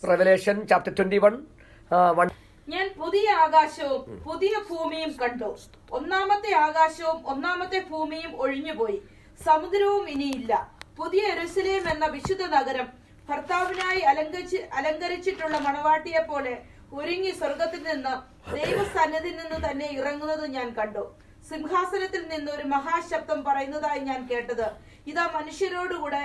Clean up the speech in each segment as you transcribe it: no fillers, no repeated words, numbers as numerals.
Revelation chapter 21, 1. ഞാൻ പുതിയ ആകാശവും പുതിയ ഭൂമിയും കണ്ടു. ഒന്നാമത്തെ ആകാശവും ഒന്നാമത്തെ ഭൂമിയും ഒഴിഞ്ഞുപോയി, സമുദ്രവും ഇനിയില്ല. പുതിയ യെരൂശലേം എന്ന വിശുദ്ധ നഗരം ഭർത്താവിനായി അലങ്കരിച്ചിട്ടുള്ള മണവാട്ടിയെ പോലെ ഒരുങ്ങി സ്വർഗത്തിൽ നിന്ന് ദൈവസന്നിധിയിൽ നിന്ന് തന്നെ ഇറങ്ങുന്നത് ഞാൻ കണ്ടു. സിംഹാസനത്തിൽ നിന്ന് ഒരു മഹാശബ്ദം പറയുന്നതായി ഞാൻ കേട്ടത്, ഇതാ മനുഷ്യരോടുകൂടെ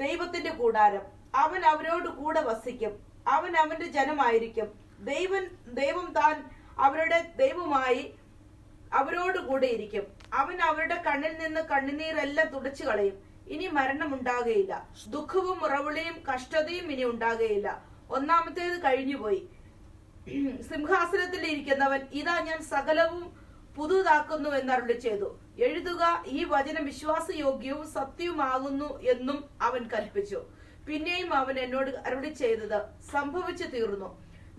ദൈവത്തിന്റെ കൂടാരം, അവൻ അവരോട് കൂടെ വസിക്കും, അവൻ അവന്റെ ജനമായിരിക്കും. ദൈവം താൻ അവരുടെ ദൈവമായി അവരോട് കൂടെ ഇരിക്കും. അവൻ അവരുടെ കണ്ണിൽ നിന്ന് കണ്ണുനീരെല്ലാം തുടച്ചു കളയും. ഇനി മരണമുണ്ടാകുകയില്ല, ദുഃഖവും മുറവിളിയും കഷ്ടതയും ഇനി ഉണ്ടാകുകയില്ല. ഒന്നാമത്തേത് കഴിഞ്ഞുപോയി. സിംഹാസനത്തിൽ ഇരിക്കുന്നവൻ, ഇതാ ഞാൻ സകലവും പുതുതാക്കുന്നു എന്നരുളി ചെയ്തു. എഴുതുക, ഈ വചനം വിശ്വാസയോഗ്യവും സത്യവുമാകുന്നു എന്നും അവൻ കൽപ്പിച്ചു. പിന്നെയും അവൻ എന്നോട് അരുളി ചെയ്തത് സംഭവിച്ചു തീർന്നു.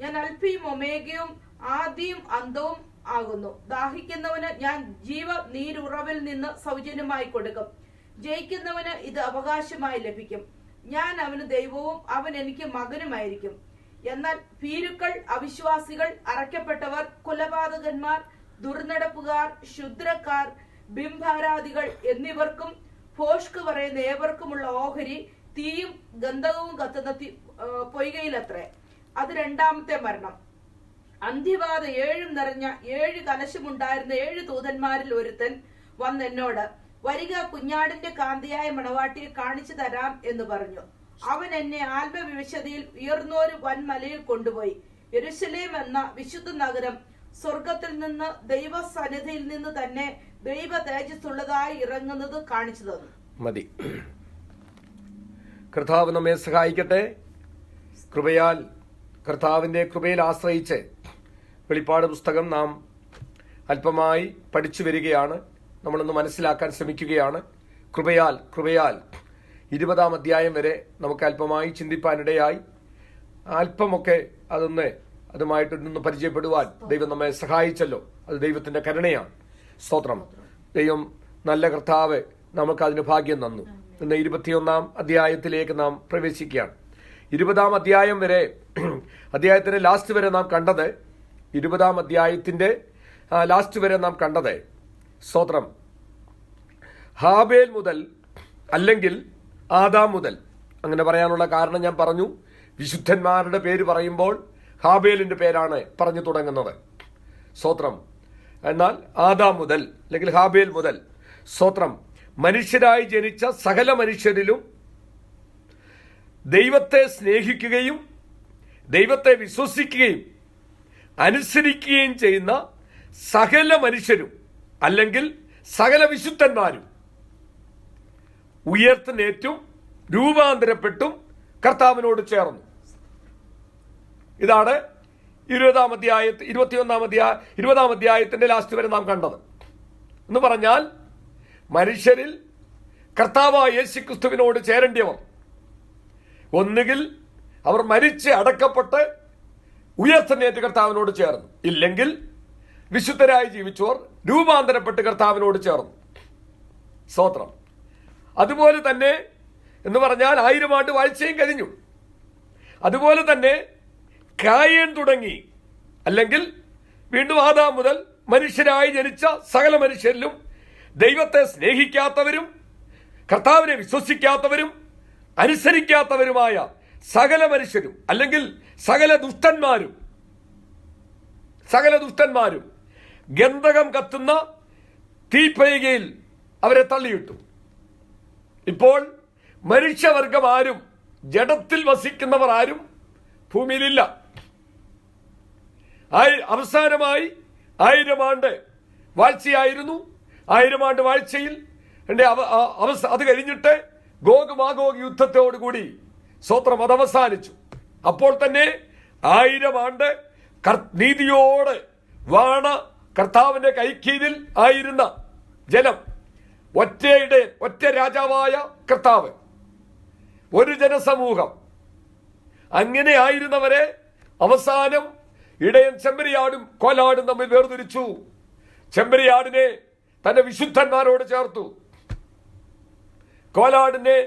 ഞാൻ അൽഫയും ഒമേഗയും ആദിയും അന്തവും ആകുന്നു. ദാഹിക്കുന്നവന് ഞാൻ ജീവനീരുറവിൽ നിന്ന് സൗജന്യമായി കൊടുക്കും. ജയിക്കുന്നവന് ഇത് അവകാശമായി ലഭിക്കും. ഞാൻ അവന് ദൈവവും അവൻ എനിക്ക് മകനുമായിരിക്കും. എന്നാൽ ഭീരുക്കൾ, അവിശ്വാസികൾ, അറയ്ക്കപ്പെട്ടവർ, കൊലപാതകന്മാർ, ദുർനടപ്പുകാർ, ശുദ്രക്കാർ, ബിംബാരാധികൾ എന്നിവർക്കും ഭോഷ്ക് പറയുന്ന ഏവർക്കുമുള്ള ഓഹരി തീയും ഗന്ധകവും കത്തുന്ന പൊയ്കയിലത്രേ. അത് രണ്ടാമത്തെ മരണം. അന്ത്യബാധ 7 നിറഞ്ഞ 7 കലശമുണ്ടായിരുന്ന 7 ദൂതന്മാരിൽ ഒരുത്തൻ വന്ന് എന്നോട്, വരിക, കുഞ്ഞാടിന്റെ കാന്തിയായ മണവാട്ടിയെ കാണിച്ചു തരാം എന്ന് പറഞ്ഞു. അവൻ എന്നെ ആത്മവിവശതയിൽ ഉയർന്നൊരു വൻമലയിൽ കൊണ്ടുപോയി. യെരൂശലേം എന്ന വിശുദ്ധ നഗരം സ്വർഗത്തിൽ നിന്ന് ദൈവസന്നിധിയിൽ നിന്ന് തന്നെ ദൈവ തേജസ്സുള്ളതായി ഇറങ്ങുന്നത് കാണിച്ചു തന്നു. മതി. കർത്താവ് നമ്മെ സഹായിക്കട്ടെ. കൃപയാൽ, കർത്താവിന്റെ കൃപയിൽ ആശ്രയിച്ച് വെളിപ്പാട് പുസ്തകം നാം അല്പമായി പഠിച്ചു വരികയാണ്. നമ്മളൊന്ന് മനസ്സിലാക്കാൻ ശ്രമിക്കുകയാണ്. കൃപയാൽ 20-ാം അധ്യായം വരെ നമുക്ക് അല്പമായി ചിന്തിപ്പാനിടയായി. അല്പമൊക്കെ അതുമായിട്ടൊന്ന് പരിചയപ്പെടുവാൻ ദൈവം നമ്മെ സഹായിച്ചല്ലോ. അത് ദൈവത്തിന്റെ കരുണയാണ്. സ്തോത്രം. ദൈവം നല്ല കർത്താവ് നമുക്കതിന് ഭാഗ്യം തന്നു. ഇന്ന് 21-ാം അധ്യായത്തിലേക്ക് നാം പ്രവേശിക്കുകയാണ്. 20-ാം അധ്യായം വരെ, അധ്യായത്തിന്റെ ലാസ്റ്റ് വരെ നാം കണ്ടത്, 20-ാം അധ്യായത്തിന്റെ ലാസ്റ്റ് വരെ നാം കണ്ടത്, സ്തോത്രം, ഹാബേൽ മുതൽ, അല്ലെങ്കിൽ ആദാം മുതൽ. അങ്ങനെ പറയാനുള്ള കാരണം ഞാൻ പറഞ്ഞു. വിശുദ്ധന്മാരുടെ പേര് പറയുമ്പോൾ ഹാബേലിന്റെ പേരാണ് പറഞ്ഞു തുടങ്ങുന്നത്. സ്തോത്രം. എന്നാൽ ആദാം മുതൽ, അല്ലെങ്കിൽ ഹാബേൽ മുതൽ, സ്തോത്രം, മനുഷ്യരായി ജനിച്ച സകല മനുഷ്യരിലും ദൈവത്തെ സ്നേഹിക്കുകയും ദൈവത്തെ വിശ്വസിക്കുകയും അനുസരിക്കുകയും ചെയ്യുന്ന സകല മനുഷ്യരും, അല്ലെങ്കിൽ സകല വിശുദ്ധന്മാരും ഉയർത്തെഴുന്നേറ്റും രൂപാന്തരപ്പെട്ടും കർത്താവിനോട് ചേർന്നു. ഇതാണ് 20-ാം അധ്യായത്തിന്റെ ലാസ്റ്റ് വരെ നാം കണ്ടത്. എന്ന് പറഞ്ഞാൽ, മനുഷ്യരിൽ കർത്താവായ യേശുക്രിസ്തുവിനോട് ചേരേണ്ടിയവർ ഒന്നുകിൽ അവർ മരിച്ച് അടക്കപ്പെട്ട് ഉയർത്തെഴുന്നേറ്റ് കർത്താവിനോട് ചേർന്നു, ഇല്ലെങ്കിൽ വിശുദ്ധരായി ജീവിച്ചവർ രൂപാന്തരപ്പെട്ട് കർത്താവിനോട് ചേർന്നു. സ്തോത്രം. അതുപോലെ തന്നെ എന്ന് പറഞ്ഞാൽ 1000 ആണ്ട് വാഴ്ചയും കഴിഞ്ഞു. അതുപോലെ തന്നെ കായേൻ തുടങ്ങി, അല്ലെങ്കിൽ വീണ്ടും ആദാം മുതൽ മനുഷ്യരായി ജനിച്ച സകല മനുഷ്യരിലും ദൈവത്തെ സ്നേഹിക്കാത്തവരും കർത്താവിനെ വിശ്വസിക്കാത്തവരും അനുസരിക്കാത്തവരുമായ സകല മനുഷ്യരും, അല്ലെങ്കിൽ സകല ദുഷ്ടന്മാരും ഗന്ധകം കത്തുന്ന തീപ്പൈകയിൽ അവരെ തള്ളിയിട്ടു. ഇപ്പോൾ മനുഷ്യവർഗം ആരും, ജഡത്തിൽ വസിക്കുന്നവർ ആരും ഭൂമിയിലില്ല. അവസാനമായി 1000 ആണ്ട് വാഴ്ചയായിരുന്നു. 1000 ആണ്ട് വാഴ്ചയിൽ അത് കഴിഞ്ഞിട്ട് ഗോഗ് മാഗോഗ് യുദ്ധത്തോടുകൂടി സ്തോത്രം അത് അവസാനിച്ചു. അപ്പോൾ തന്നെ 1000 ആണ്ട് നീതിയോട് വാണ കർത്താവിന്റെ കൈക്കീഴിൽ ആയിരുന്ന ജനം, ഒറ്റ രാജാവായ കർത്താവ്, ഒരു ജനസമൂഹം, അങ്ങനെ ആയിരുന്നവരെ അവസാനം ഇടയൻ ചെമ്മരിയാടും കോലാടും തമ്മിൽ വേർതിരിച്ചു. ചെമ്മരിയാടിനെ തന്റെ വിശുദ്ധന്മാരോട് ചേർത്തു, കോലാടിനെ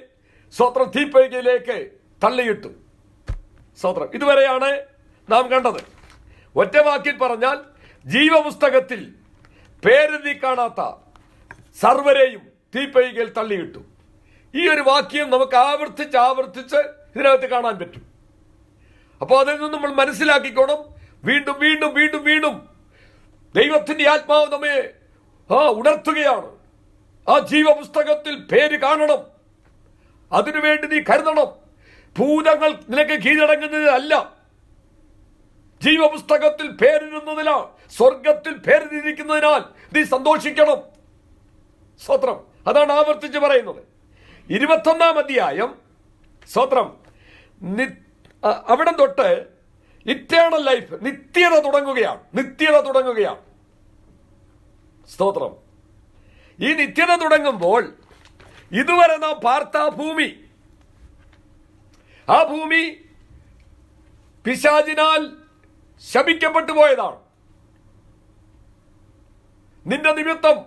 സ്വത്രം തീപ്പൈകയിലേക്ക് തള്ളിയിട്ടു. സ്തോത്രം. ഇതുവരെയാണ് നാം കണ്ടത്. ഒറ്റ വാക്കിൽ പറഞ്ഞാൽ ജീവപുസ്തകത്തിൽ പേരെഴുതി കാണാത്ത സർവരെയും തീപ്പൊയ്കയിൽ തള്ളിയിട്ടു. ഈ ഒരു വാക്യം നമുക്ക് ആവർത്തിച്ച് ഇതിനകത്ത് കാണാൻ പറ്റും. അപ്പോൾ അതിൽ നിന്ന് നമ്മൾ മനസ്സിലാക്കിക്കോണം, വീണ്ടും വീണ്ടും വീണ്ടും വീണ്ടും ദൈവത്തിന്റെ ആത്മാവ് നമ്മെ ഉണർത്തുകയാണ്. ആ ജീവപുസ്തകത്തിൽ പേര് കാണണം, അതിനുവേണ്ടി നീ കരുതണം. ഭൂതങ്ങൾ നിനക്ക് കീഴടങ്ങുന്നതിനല്ല, ജീവപുസ്തകത്തിൽ പേരിടുന്നതിനാൽ, സ്വർഗത്തിൽ പേരിരിക്കുന്നതിനാൽ നീ സന്തോഷിക്കണം. സ്തോത്രം. അതാണ് ആവർത്തിച്ച് പറയുന്നത്. 21-ാം അധ്യായം സ്തോത്രം, അവിടെ തൊട്ട് ഇറ്റേണൽ ലൈഫ്, നിത്യത തുടങ്ങുകയാണ്. സ്തോത്രം. ഈ നിത്യത തുടങ്ങുമ്പോൾ ഇതുവരെ നാം പാർത്ത ആ ഭൂമി പിശാചിനാൽ ശപിക്കപ്പെട്ടു പോയതാണ്. നിന്റെ നിമിത്തം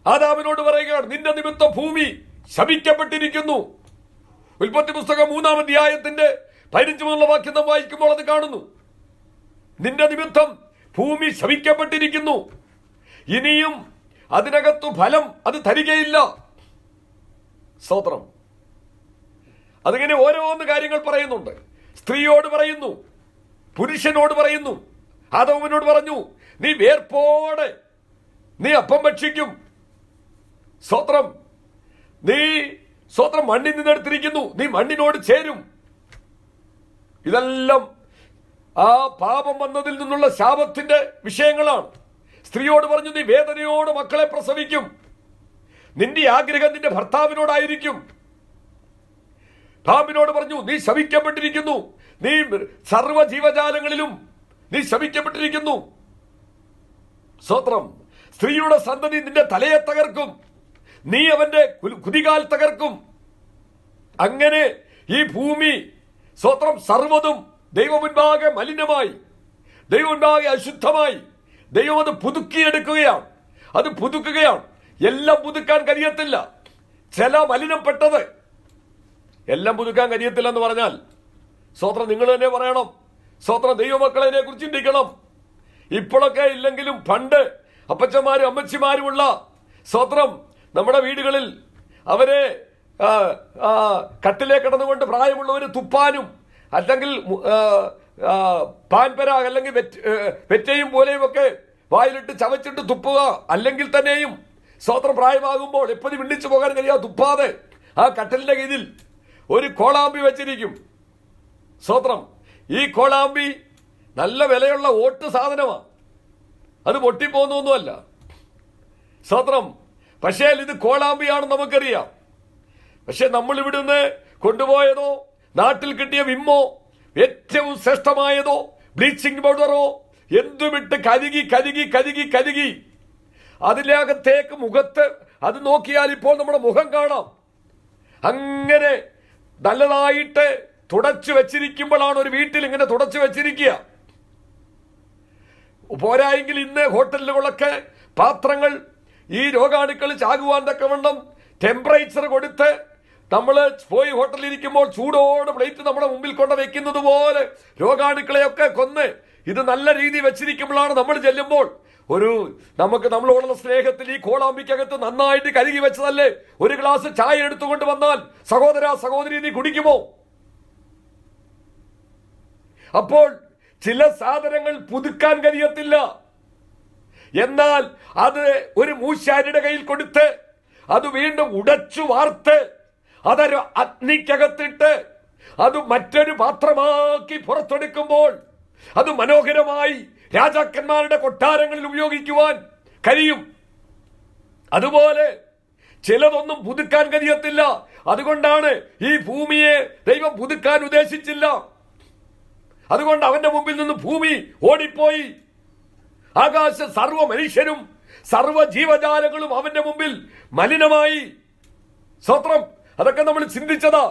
ആദാമിനോട് പറയുകയാണ്, നിന്റെ നിമിത്തം ഭൂമി ശപിക്കപ്പെട്ടിരിക്കുന്നു. ഉൽപ്പത്തി പുസ്തകം 3-ാം അധ്യായത്തിന്റെ 15 വാക്യം നാം വായിക്കുമ്പോൾ അത് കാണുന്നു. നിന്റെ നിമിത്തം ഭൂമി ശപിക്കപ്പെട്ടിരിക്കുന്നു, ഇനിയും അതിനകത്തു ഫലം അത് തരികയില്ല. സ്തോത്രം. അതിങ്ങനെ ഓരോന്ന് കാര്യങ്ങൾ പറയുന്നുണ്ട്. സ്ത്രീയോട് പറയുന്നു, പുരുഷനോട് പറയുന്നു. ആദാമിനോട് പറഞ്ഞു, നീ വേർപ്പോടെ നീ അപ്പം ഭക്ഷിക്കും. സ്തോത്രം. നീ മണ്ണിൽ നിന്നെടുത്തിരിക്കുന്നു, നീ മണ്ണിനോട് ചേരും. ഇതെല്ലാം ആ പാപം വന്നതിൽ നിന്നുള്ള ശാപത്തിന്റെ വിഷയങ്ങളാണ്. സ്ത്രീയോട് പറഞ്ഞു, നീ വേദനയോട് മക്കളെ പ്രസവിക്കും. നിന്റെ ആഗ്രഹം നിന്റെ ഭർത്താവിനോടായിരിക്കും. പാമ്പിനോട് പറഞ്ഞു, നീ ശപിക്കപ്പെട്ടിരിക്കുന്നു, നീ സർവ്വ ജീവജാലങ്ങളിലും നീ ശപിക്കപ്പെട്ടിരിക്കുന്നു. സ്തോത്രം. സ്ത്രീയുടെ സന്തതി നിന്റെ തലയെ തകർക്കും, നീ അവന്റെ കുതികാൽ തകർക്കും. അങ്ങനെ ഈ ഭൂമി സ്തോത്രം സർവ്വതും ദൈവമുൻപാകെ മലിനമായി, ദൈവമുൻപാകെ അശുദ്ധമായി. ദൈവം അത് പുതുക്കിയെടുക്കുകയാണ്, അത് പുതുക്കുകയാണ്. എല്ലാം പുതുക്കാൻ കഴിയത്തില്ല. ചില മലിനപ്പെട്ടത് എല്ലാം പുതുക്കാൻ കഴിയത്തില്ല എന്ന് പറഞ്ഞാൽ സ്തോത്രം നിങ്ങൾ തന്നെ പറയണം. സ്തോത്രം. ദൈവമക്കളെ കുറിച്ച് ചിന്തിക്കണം. ഇപ്പോഴൊക്കെ ഇല്ലെങ്കിലും പണ്ട് അപ്പച്ചന്മാരും അമ്മച്ചിമാരുമുള്ള സ്തോത്രം നമ്മുടെ വീടുകളിൽ അവരെ കട്ടിലേ കിടന്നുകൊണ്ട് പ്രായമുള്ളവർ തുപ്പാനും അല്ലെങ്കിൽ പാൻപരാഗ് അല്ലെങ്കിൽ വെറ്റയും പോലെയും ഒക്കെ വായിലിട്ട് ചവച്ചിട്ട് തുപ്പുക, അല്ലെങ്കിൽ തന്നെയും സ്തോത്രം പ്രായമാകുമ്പോൾ എപ്പോഴും വിണ്ടിച്ചു പോകാൻ കഴിയാതെ തുപ്പാതെ ആ കട്ടിലിന്റെ കീഴിൽ ഒരു കോളാമ്പി വെച്ചിരിക്കും. സ്തോത്രം. ഈ കോളാമ്പി നല്ല വിലയുള്ള ഓട്ട് സാധനമാണ്, അത് പൊട്ടിപ്പോന്നൊന്നുമല്ല. സ്തോത്രം. പക്ഷേ ഇത് കോളാമ്പിയാണെന്ന് നമുക്കറിയാം. പക്ഷെ നമ്മൾ ഇവിടുന്ന് കൊണ്ടുപോയതോ നാട്ടിൽ കിട്ടിയ വിമ്മോ ഏറ്റവും ശ്രേഷ്ഠമായതോ ബ്ലീച്ചിങ് പൗഡറോ എന്തുമിട്ട് കരുകി കരുകി കരുകി കരുകി അതിനകത്തേക്ക് മുഖത്ത് അത് നോക്കിയാൽ ഇപ്പോൾ നമ്മുടെ മുഖം കാണാം. അങ്ങനെ നല്ലതായിട്ട് തുടച്ചു വെച്ചിരിക്കുമ്പോഴാണ് ഒരു വീട്ടിൽ ഇങ്ങനെ തുടച്ചു വെച്ചിരിക്കുക. പോരായെങ്കിൽ ഇന്ന് ഹോട്ടലുകളൊക്കെ പാത്രങ്ങൾ ഈ രോഗാണുക്കൾ ചാകുവാൻ തക്കവണ്ണം ടെമ്പറേച്ചർ കൊടുത്ത് നമ്മൾ പോയി ഹോട്ടലിൽ ഇരിക്കുമ്പോൾ ചൂടോട് പ്ലേറ്റ് നമ്മുടെ മുമ്പിൽ കൊണ്ട് വെക്കുന്നത് പോലെ രോഗാണുക്കളെയൊക്കെ കൊന്ന് ഇത് നല്ല രീതിയിൽ വെച്ചിരിക്കുമ്പോഴാണ് നമ്മൾ ചെല്ലുമ്പോൾ നമുക്ക് നമ്മളോടുള്ള സ്നേഹത്തിൽ ഈ കോളാമ്പിക്കകത്ത് നന്നായിട്ട് കരുകി വെച്ചതല്ലേ ഒരു ഗ്ലാസ് ചായ എടുത്തുകൊണ്ട് വന്നാൽ സഹോദരി നീ കുടിക്കുമോ? അപ്പോൾ ചില സാധനങ്ങൾ പുതുക്കാൻ കഴിയത്തില്ല. എന്നാൽ അത് ഒരു മൂശാരിയുടെ കയ്യിൽ കൊടുത്ത് അത് വീണ്ടും ഉടച്ചു വാർത്ത് അതൊരു അഗ്നിക്കകത്തിട്ട് അത് മറ്റൊരു പാത്രമാക്കി പുറത്തെടുക്കുമ്പോൾ അത് മനോഹരമായി രാജാക്കന്മാരുടെ കൊട്ടാരങ്ങളിൽ ഉപയോഗിക്കുവാൻ കഴിയും. അതുപോലെ ചിലതൊന്നും പുതുക്കാൻ കഴിയത്തില്ല. അതുകൊണ്ടാണ് ഈ ഭൂമിയെ ദൈവം പുതുക്കാൻ ഉദ്ദേശിച്ചില്ല. അതുകൊണ്ട് അവന്റെ മുമ്പിൽ നിന്ന് ഭൂമി ഓടിപ്പോയി. ആകാശ സർവ്വ മനുഷ്യരും സർവ്വ ജീവജാലങ്ങളും അവന്റെ മുമ്പിൽ മലിനമായി. സ്തോത്രം. അതൊക്കെ നമ്മൾ ചിന്തിച്ചതാ.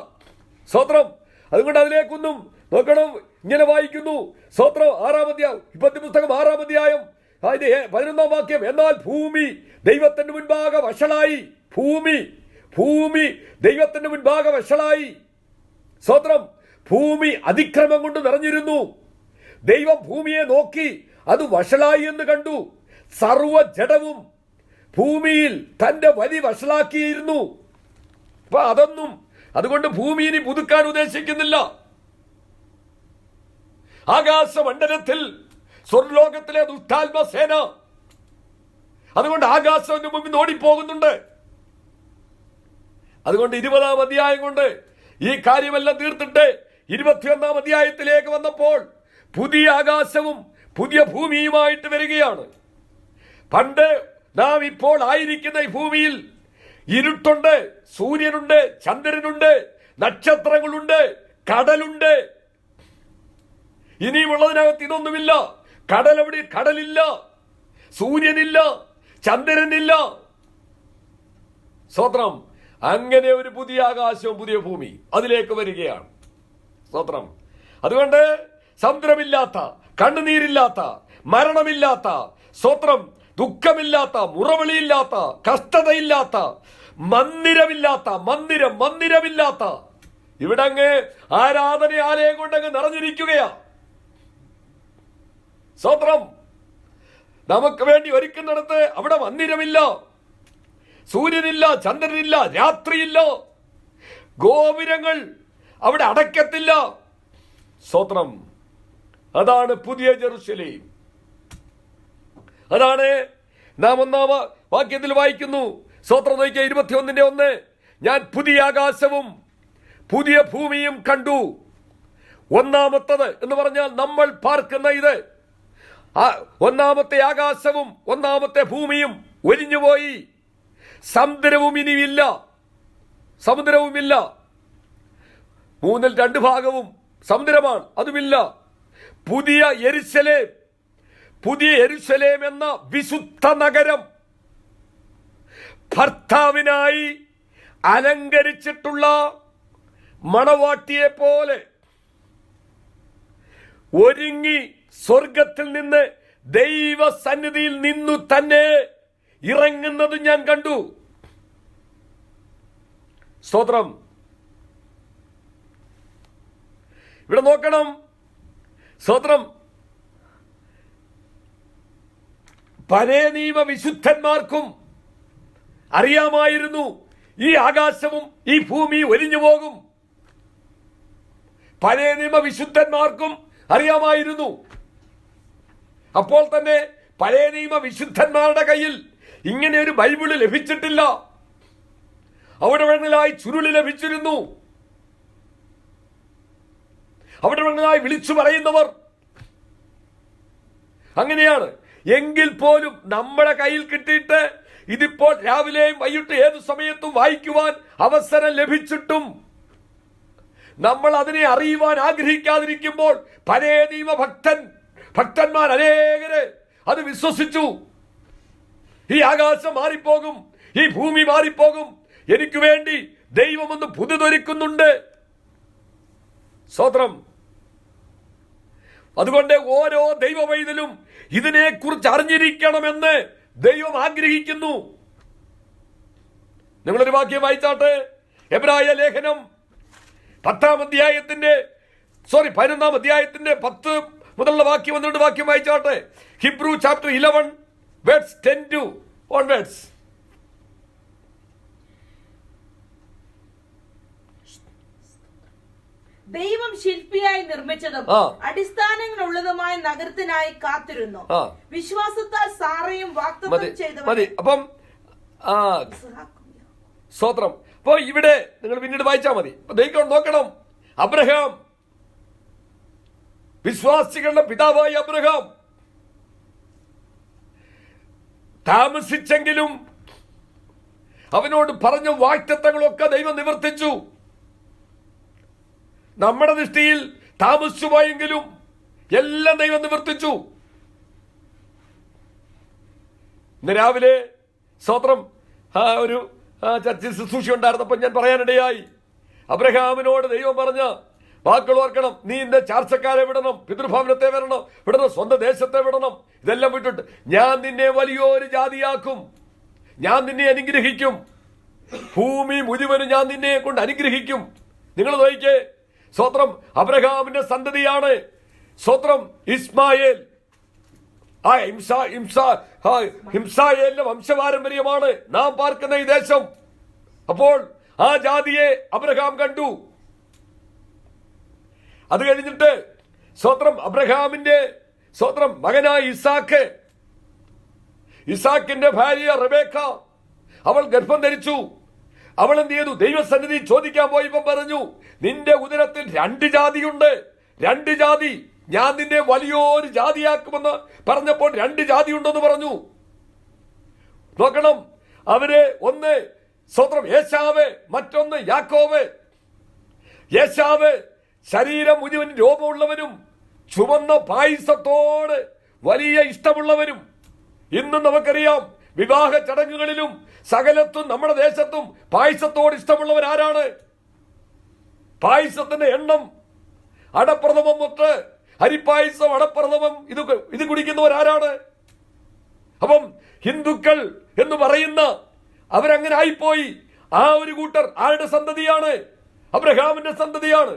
സ്തോത്രം. അതുകൊണ്ട് അതിലേക്കൊന്നും നോക്കണം. ഇങ്ങനെ വായിക്കുന്നു. സ്തോത്രം. 6-ാം അധ്യായം ഉൽപ്പത്തി പുസ്തകം 6-ാം അധ്യായം 11-ാം വാക്യം. എന്നാൽ ഭൂമി ദൈവത്തിന്റെ മുൻപാകെ വഷളായി. ഭൂമി ദൈവത്തിന്റെ മുൻപാകെ വഷളായി. സ്തോത്രം. ഭൂമി അതിക്രമം കൊണ്ട് നിറഞ്ഞിരുന്നു. ദൈവം ഭൂമിയെ നോക്കി അത് വഷളായി എന്ന് കണ്ടു. സർവ ജഡവും ഭൂമിയിൽ തന്റെ വലി വഷളാക്കിയിരുന്നു. അപ്പൊ അതുകൊണ്ട് ഭൂമി ഇനി പുതുക്കാൻ ഉദ്ദേശിക്കുന്നില്ല. ആകാശമണ്ഡലത്തിൽ സ്വർലോകത്തിലെ ദുഷ്ടാത്മസേന അതുകൊണ്ട് ആകാശത്തിന് മുമ്പിൽ ഓടിപ്പോകുന്നുണ്ട്. അതുകൊണ്ട് 20-ാം അധ്യായം കൊണ്ട് ഈ കാര്യമെല്ലാം തീർത്തിട്ട് 21-ാം അധ്യായത്തിലേക്ക് വന്നപ്പോൾ പുതിയ ആകാശവും പുതിയ ഭൂമിയുമായിട്ട് വരികയാണ്. പണ്ട് നാം ഇപ്പോൾ ആയിരിക്കുന്ന ഈ ഭൂമിയിൽ ഇരുട്ടുണ്ട്, സൂര്യനുണ്ട്, ചന്ദ്രനുണ്ട്, നക്ഷത്രങ്ങളുണ്ട്, കടലുണ്ട്. ഇനിയുമുള്ളതിനകത്ത് ഇതൊന്നുമില്ല. കടലില്ല, സൂര്യനില്ല, ചന്ദ്രനില്ല. സ്തോത്രം. അങ്ങനെ ഒരു പുതിയ ആകാശവും പുതിയ ഭൂമി അതിലേക്ക് വരികയാണ്. സ്തോത്രം. അതുകൊണ്ട് സമുദ്രമില്ലാത്ത, കണ്ണുനീരില്ലാത്ത, മരണമില്ലാത്ത, സ്തോത്രം, ദുഃഖമില്ലാത്ത, മുറവിളിയില്ലാത്ത, കഷ്ടതയില്ലാത്ത, മന്ദിരമില്ലാത്ത ഇവിടെ അങ്ങ് ആരാധനയാലയം കൊണ്ടങ്ങ് നിറഞ്ഞിരിക്കുകയാ. സ്തോത്രം. നമുക്ക് വേണ്ടി ഒരുക്കുന്നിടത്ത് അവിടെ മന്ദിരമില്ല, സൂര്യനില്ല, ചന്ദ്രനില്ല, രാത്രിയില്ല, ഗോപുരങ്ങൾ അവിടെ അടയ്ക്കത്തില്ല. സ്തോത്രം. അതാണ് പുതിയ ജെറുസലേം. അതാണ് നാം 1-ാം വാക്യത്തിൽ വായിക്കുന്നു. സ്തോത്രം. നോക്കിയ 21-1 ഞാൻ പുതിയ ആകാശവും പുതിയ ഭൂമിയും കണ്ടു. ഒന്നാമത്തത് എന്ന് പറഞ്ഞാൽ നമ്മൾ പാർക്കുന്ന ഇത്. 1-ാമത്തെ ആകാശവും 1-ാമത്തെ ഭൂമിയും ഒലിഞ്ഞുപോയി. സമുദ്രവും ഇനിയില്ല. 2/3 ഭാഗവും സമുദ്രമാണ്, അതുമില്ല. പുതിയ യെരുശലേം എന്ന വിശുദ്ധ നഗരം ഭർത്താവിനായി അലങ്കരിച്ചിട്ടുള്ള മണവാട്ടിയെ പോലെ ഒരുങ്ങി സ്വർഗത്തിൽ നിന്ന് ദൈവസന്നിധിയിൽ നിന്നു തന്നെ ഇറങ്ങുന്നത് ഞാൻ കണ്ടു. സ്തോത്രം. ഇവിടെ നോക്കണം. സ്തോത്രം. പഴയ നിയമ വിശുദ്ധന്മാർക്കും അറിയാമായിരുന്നു ഈ ആകാശവും ഈ ഭൂമിയും ഒലിഞ്ഞു പോകും. പഴയ നിയമ വിശുദ്ധന്മാർക്കും അറിയാമായിരുന്നു. അപ്പോൾ തന്നെ പഴയ നിയമ വിശുദ്ധന്മാരുടെ കയ്യിൽ ഇങ്ങനെ ഒരു ബൈബിള് ലഭിച്ചിട്ടില്ല. അവിടെ വേണലായി ചുരുളി ലഭിച്ചിരുന്നു. അവിടെ വേണലായി വിളിച്ചു പറയുന്നവർ അങ്ങനെയാണ്. എങ്കിൽ പോലും നമ്മുടെ കയ്യിൽ കിട്ടിയിട്ട് ഇതിപ്പോൾ രാവിലെയും വൈകിട്ട് ഏതു സമയത്തും വായിക്കുവാൻ അവസരം ലഭിച്ചിട്ടും നമ്മൾ അതിനെ അറിയുവാൻ ആഗ്രഹിക്കാതിരിക്കുമ്പോൾ പഴയ നിയമ ഭക്തന്മാർ അനേകര് അത് വിശ്വസിച്ചു. ഈ ആകാശം മാറിപ്പോകും, ഈ ഭൂമി മാറിപ്പോകും, എനിക്ക് വേണ്ടി ദൈവമൊന്ന് പുതുതൊരുക്കുന്നുണ്ട്. സ്തോത്രം. അതുകൊണ്ട് ഓരോ ദൈവവൈതലും ഇതിനെക്കുറിച്ച് അറിഞ്ഞിരിക്കണമെന്ന് ദൈവം ആഗ്രഹിക്കുന്നു. നിങ്ങളൊരു വാക്യം വായിച്ചാട്ടെ. എബ്രായ ലേഖനം 11-ാം അധ്യായത്തിന്റെ 10 മുതലുള്ള വാക്യം 12 വാക്യം വായിച്ചാട്ടെ. Hebrew chapter 11 words 10 onwards. ദൈവം ശില്പിയായി നിർമ്മിച്ചതും അടിസ്ഥാനങ്ങളുള്ളതുമായ നഗരത്തിനായി കാത്തിരുന്നു. വിശ്വാസത്താൽ സാറയും വാഗ്ദത്തം ചെയ്തവൻ. അപ്പം സ്തോത്രം. അപ്പൊ ഇവിടെ നിങ്ങൾ പിന്നീട് വായിച്ചാൽ മതി. നോക്കണം. അബ്രഹാം, വിശ്വാസികളുടെ പിതാവായ അബ്രഹാം താമസിച്ചെങ്കിലും അവനോട് പറഞ്ഞ വാഗ്ദത്തങ്ങളൊക്കെ ദൈവം നിവർത്തിച്ചു. നമ്മുടെ ദൃഷ്ടിയിൽ താമസിച്ചു പോയെങ്കിലും എല്ലാം ദൈവം നിവർത്തിച്ചു. ഇന്ന് രാവിലെ സ്തോത്രം ഒരു ചർച്ചിൽ ശുശ്രൂഷ ഉണ്ടായിരുന്നപ്പോൾ ഞാൻ പറയാനിടയായി. അബ്രഹാമിനോട് ദൈവം പറഞ്ഞ വാക്കുകൾ ഓർക്കണം. നീ എന്റെ ചാർച്ചക്കാരെ വിടണം, പിതൃഭവനത്തെ വിടണം, സ്വന്തം ദേശത്തെ വിടണം. ഇതെല്ലാം വിട്ടിട്ട് ഞാൻ നിന്നെ വലിയൊരു ജാതിയാക്കും, ഞാൻ നിന്നെ അനുഗ്രഹിക്കും, ഭൂമി മുഴുവനും ഞാൻ നിന്നെ കൊണ്ട് അനുഗ്രഹിക്കും. നിങ്ങൾ നോക്കിക്കേ, സ്വത്രം അബ്രഹാമിന്റെ സന്തതിയാണ് സ്വത്രം ഇസ്മായേൽ. ആ ഹിംസായേലിന്റെ വംശപാരമ്പര്യമാണ് നാം പാർക്കുന്ന ഈ ദേശം. അപ്പോൾ ആ ജാതിയെ അബ്രഹാം കണ്ടു. അത് കഴിഞ്ഞിട്ട് സ്വത്രം അബ്രഹാമിന്റെ സ്വത്രം മകനായ ഇസാക്കിന്റെ ഭാര്യ റെബേക്ക, അവൾ ഗർഭം ധരിച്ചു. അവൾ എന്ത് ചെയ്തു? ദൈവസന്നിധി ചോദിക്കാൻ പോയപ്പോ പറഞ്ഞു, നിന്റെ ഉദരത്തിൽ 2 ജാതിയുണ്ട്, 2 ജാതി, ഞാൻ നിന്നെ വലിയൊരു ജാതിയാക്കുമെന്ന് പറഞ്ഞപ്പോൾ 2 ജാതി ഉണ്ടെന്ന് പറഞ്ഞു. നോക്കണം, അവര് ഒന്ന് സ്വത്രം ഏശാവ്, മറ്റൊന്ന് യാക്കോബ്. ഏശാവ് ശരീരം മുഴുവൻ രോമമുള്ളവരും ചുവന്ന പായസത്തോട് വലിയ ഇഷ്ടമുള്ളവരും. ഇന്നും നമുക്കറിയാം, വിവാഹ ചടങ്ങുകളിലും സകലത്തും നമ്മുടെ ദേശത്തും പായസത്തോട് ഇഷ്ടമുള്ളവരാരാണ്? പായസത്തിന്റെ എണ്ണം, അടപ്രഥമം തൊട്ട് അരിപ്പായസം, അടപ്രഥമം, ഇത് കുടിക്കുന്നവരാരാണ്? അപ്പം ഹിന്ദുക്കൾ എന്ന് പറയുന്ന അവരങ്ങനെ ആയിപ്പോയി. ആ ഒരു കൂട്ടർ ആരുടെ സന്തതിയാണ്? അബ്രഹാമിന്റെ സന്തതിയാണ്.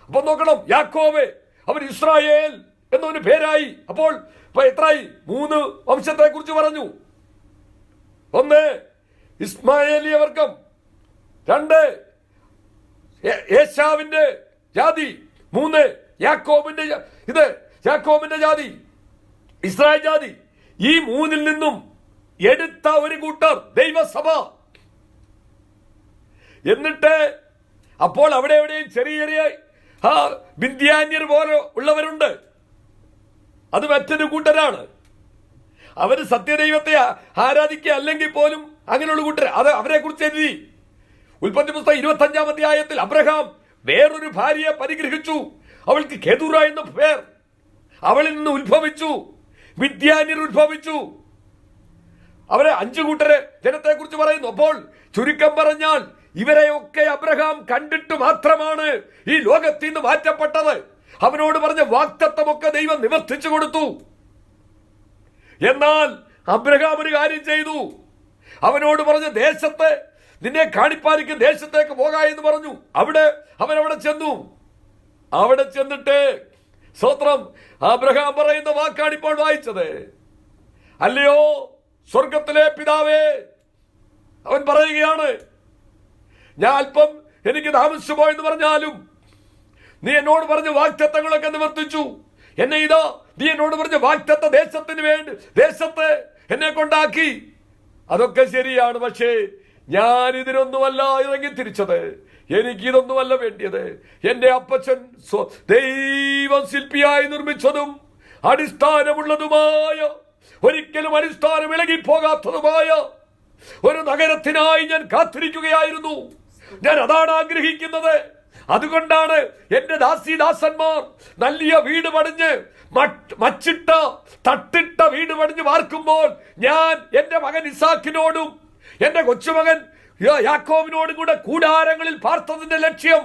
അപ്പൊ നോക്കണം, യാക്കോബ്, അവൻ ഇസ്രായേൽ എന്നൊരു പേരായി. അപ്പോൾ എത്രയായി? 3 വംശത്തെ കുറിച്ച് പറഞ്ഞു. 1 ഇസ്മായേലിയ വർഗം, 2 ഏശാവിന്റെ ജാതി, 3 യാക്കോബിന്റെ ജാതി, ഇസ്രായേൽ ജാതി. ഈ 3-ൽ നിന്നും എടുത്ത ഒരു കൂട്ടർ ദൈവസഭ. എന്നിട്ട് അപ്പോൾ അവിടെ എവിടെയും ചെറിയ ചെറിയ ബിന്ധ്യാന്യർ പോലെ ഉള്ളവരുണ്ട്. അത് മറ്റൊരു കൂട്ടരാണ്. അവര് സത്യദൈവത്തെ ആരാധിക്കുക അല്ലെങ്കിൽ പോലും അങ്ങനെയുള്ള കൂട്ടർ. അത് അവരെ കുറിച്ച് എഴുതി. ഉൽപ്പത്തി പുസ്തകം 25-ാം അധ്യായത്തിൽ അബ്രഹാം വേറൊരു ഭാര്യയെ പരിഗ്രഹിച്ചു. അവൾക്ക് കെതുറ എന്ന പേർ. അവളിൽ നിന്ന് ഉത്ഭവിച്ചു മിദ്യാന്യർ ഉത്ഭവിച്ചു. അവരെ 5 കൂട്ടരെ ജനത്തെ കുറിച്ച് പറയുന്നു. അപ്പോൾ ചുരുക്കം പറഞ്ഞാൽ ഇവരെയൊക്കെ അബ്രഹാം കണ്ടിട്ട് മാത്രമാണ് ഈ ലോകത്തിൽ നിന്ന് മാറ്റപ്പെട്ടത്. അവനോട് പറഞ്ഞ വാഗ്ദത്തമൊക്കെ ദൈവം നിവർത്തിച്ചു കൊടുത്തു. എന്നാൽ അബ്രഹാം ഒരു കാര്യം ചെയ്തു. അവനോട് പറഞ്ഞ ദേശത്തെ നിന്നെ കാണിപ്പാനിക്ക് ദേശത്തേക്ക് പോകാ എന്ന് പറഞ്ഞു. അവനവിടെ ചെന്നു. അവിടെ ചെന്നിട്ട് സ്തോത്രം അബ്രഹാം പറയുന്ന വാക്കാണ് ഇപ്പോൾ വായിച്ചത്. അല്ലയോ സ്വർഗത്തിലെ പിതാവേ, അവൻ പറയുകയാണ്, ഞാൻ അല്പം എനിക്ക് താമസിച്ചു പോയെന്ന് പറഞ്ഞാലും നീ എന്നോട് പറഞ്ഞ വാഗ്ദത്തങ്ങളൊക്കെ നിവർത്തിച്ചു. എന്നെ ഇതാ നീ എന്നോട് പറഞ്ഞ വാഗ്ദത്ത ദേശത്തിന് വേണ്ടി ദേശത്തെ എന്നെ കൊണ്ടാക്കി. അതൊക്കെ ശരിയാണ്. പക്ഷേ ഞാൻ ഇതിനൊന്നുമല്ല ഇറങ്ങി തിരിച്ചത്. എനിക്കിതൊന്നുമല്ല വേണ്ടിയത്. എന്റെ അപ്പച്ചൻ ദൈവം ശില്പിയായി നിർമ്മിച്ചതും അടിസ്ഥാനമുള്ളതുമായ, ഒരിക്കലും അടിസ്ഥാനം ഇളകിപ്പോകാത്തതുമായ ഒരു നഗരത്തിനായി ഞാൻ കാത്തിരിക്കുകയായിരുന്നു. ഞാൻ അതാണ് ആഗ്രഹിക്കുന്നത്. അതുകൊണ്ടാണ് എന്റെ ദാസന്മാർ നല്ല വീട് പണിഞ്ഞ് മച്ചിട്ട തട്ടിട്ട വീട് പണിഞ്ഞ് വാർക്കുമ്പോൾ ഞാൻ എന്റെ മകൻ ഇസാക്കിനോടും എന്റെ കൊച്ചുമകൻ യാക്കോബിനോടും കൂടെ കൂടാരങ്ങളിൽ പാർത്തതിന്റെ ലക്ഷ്യം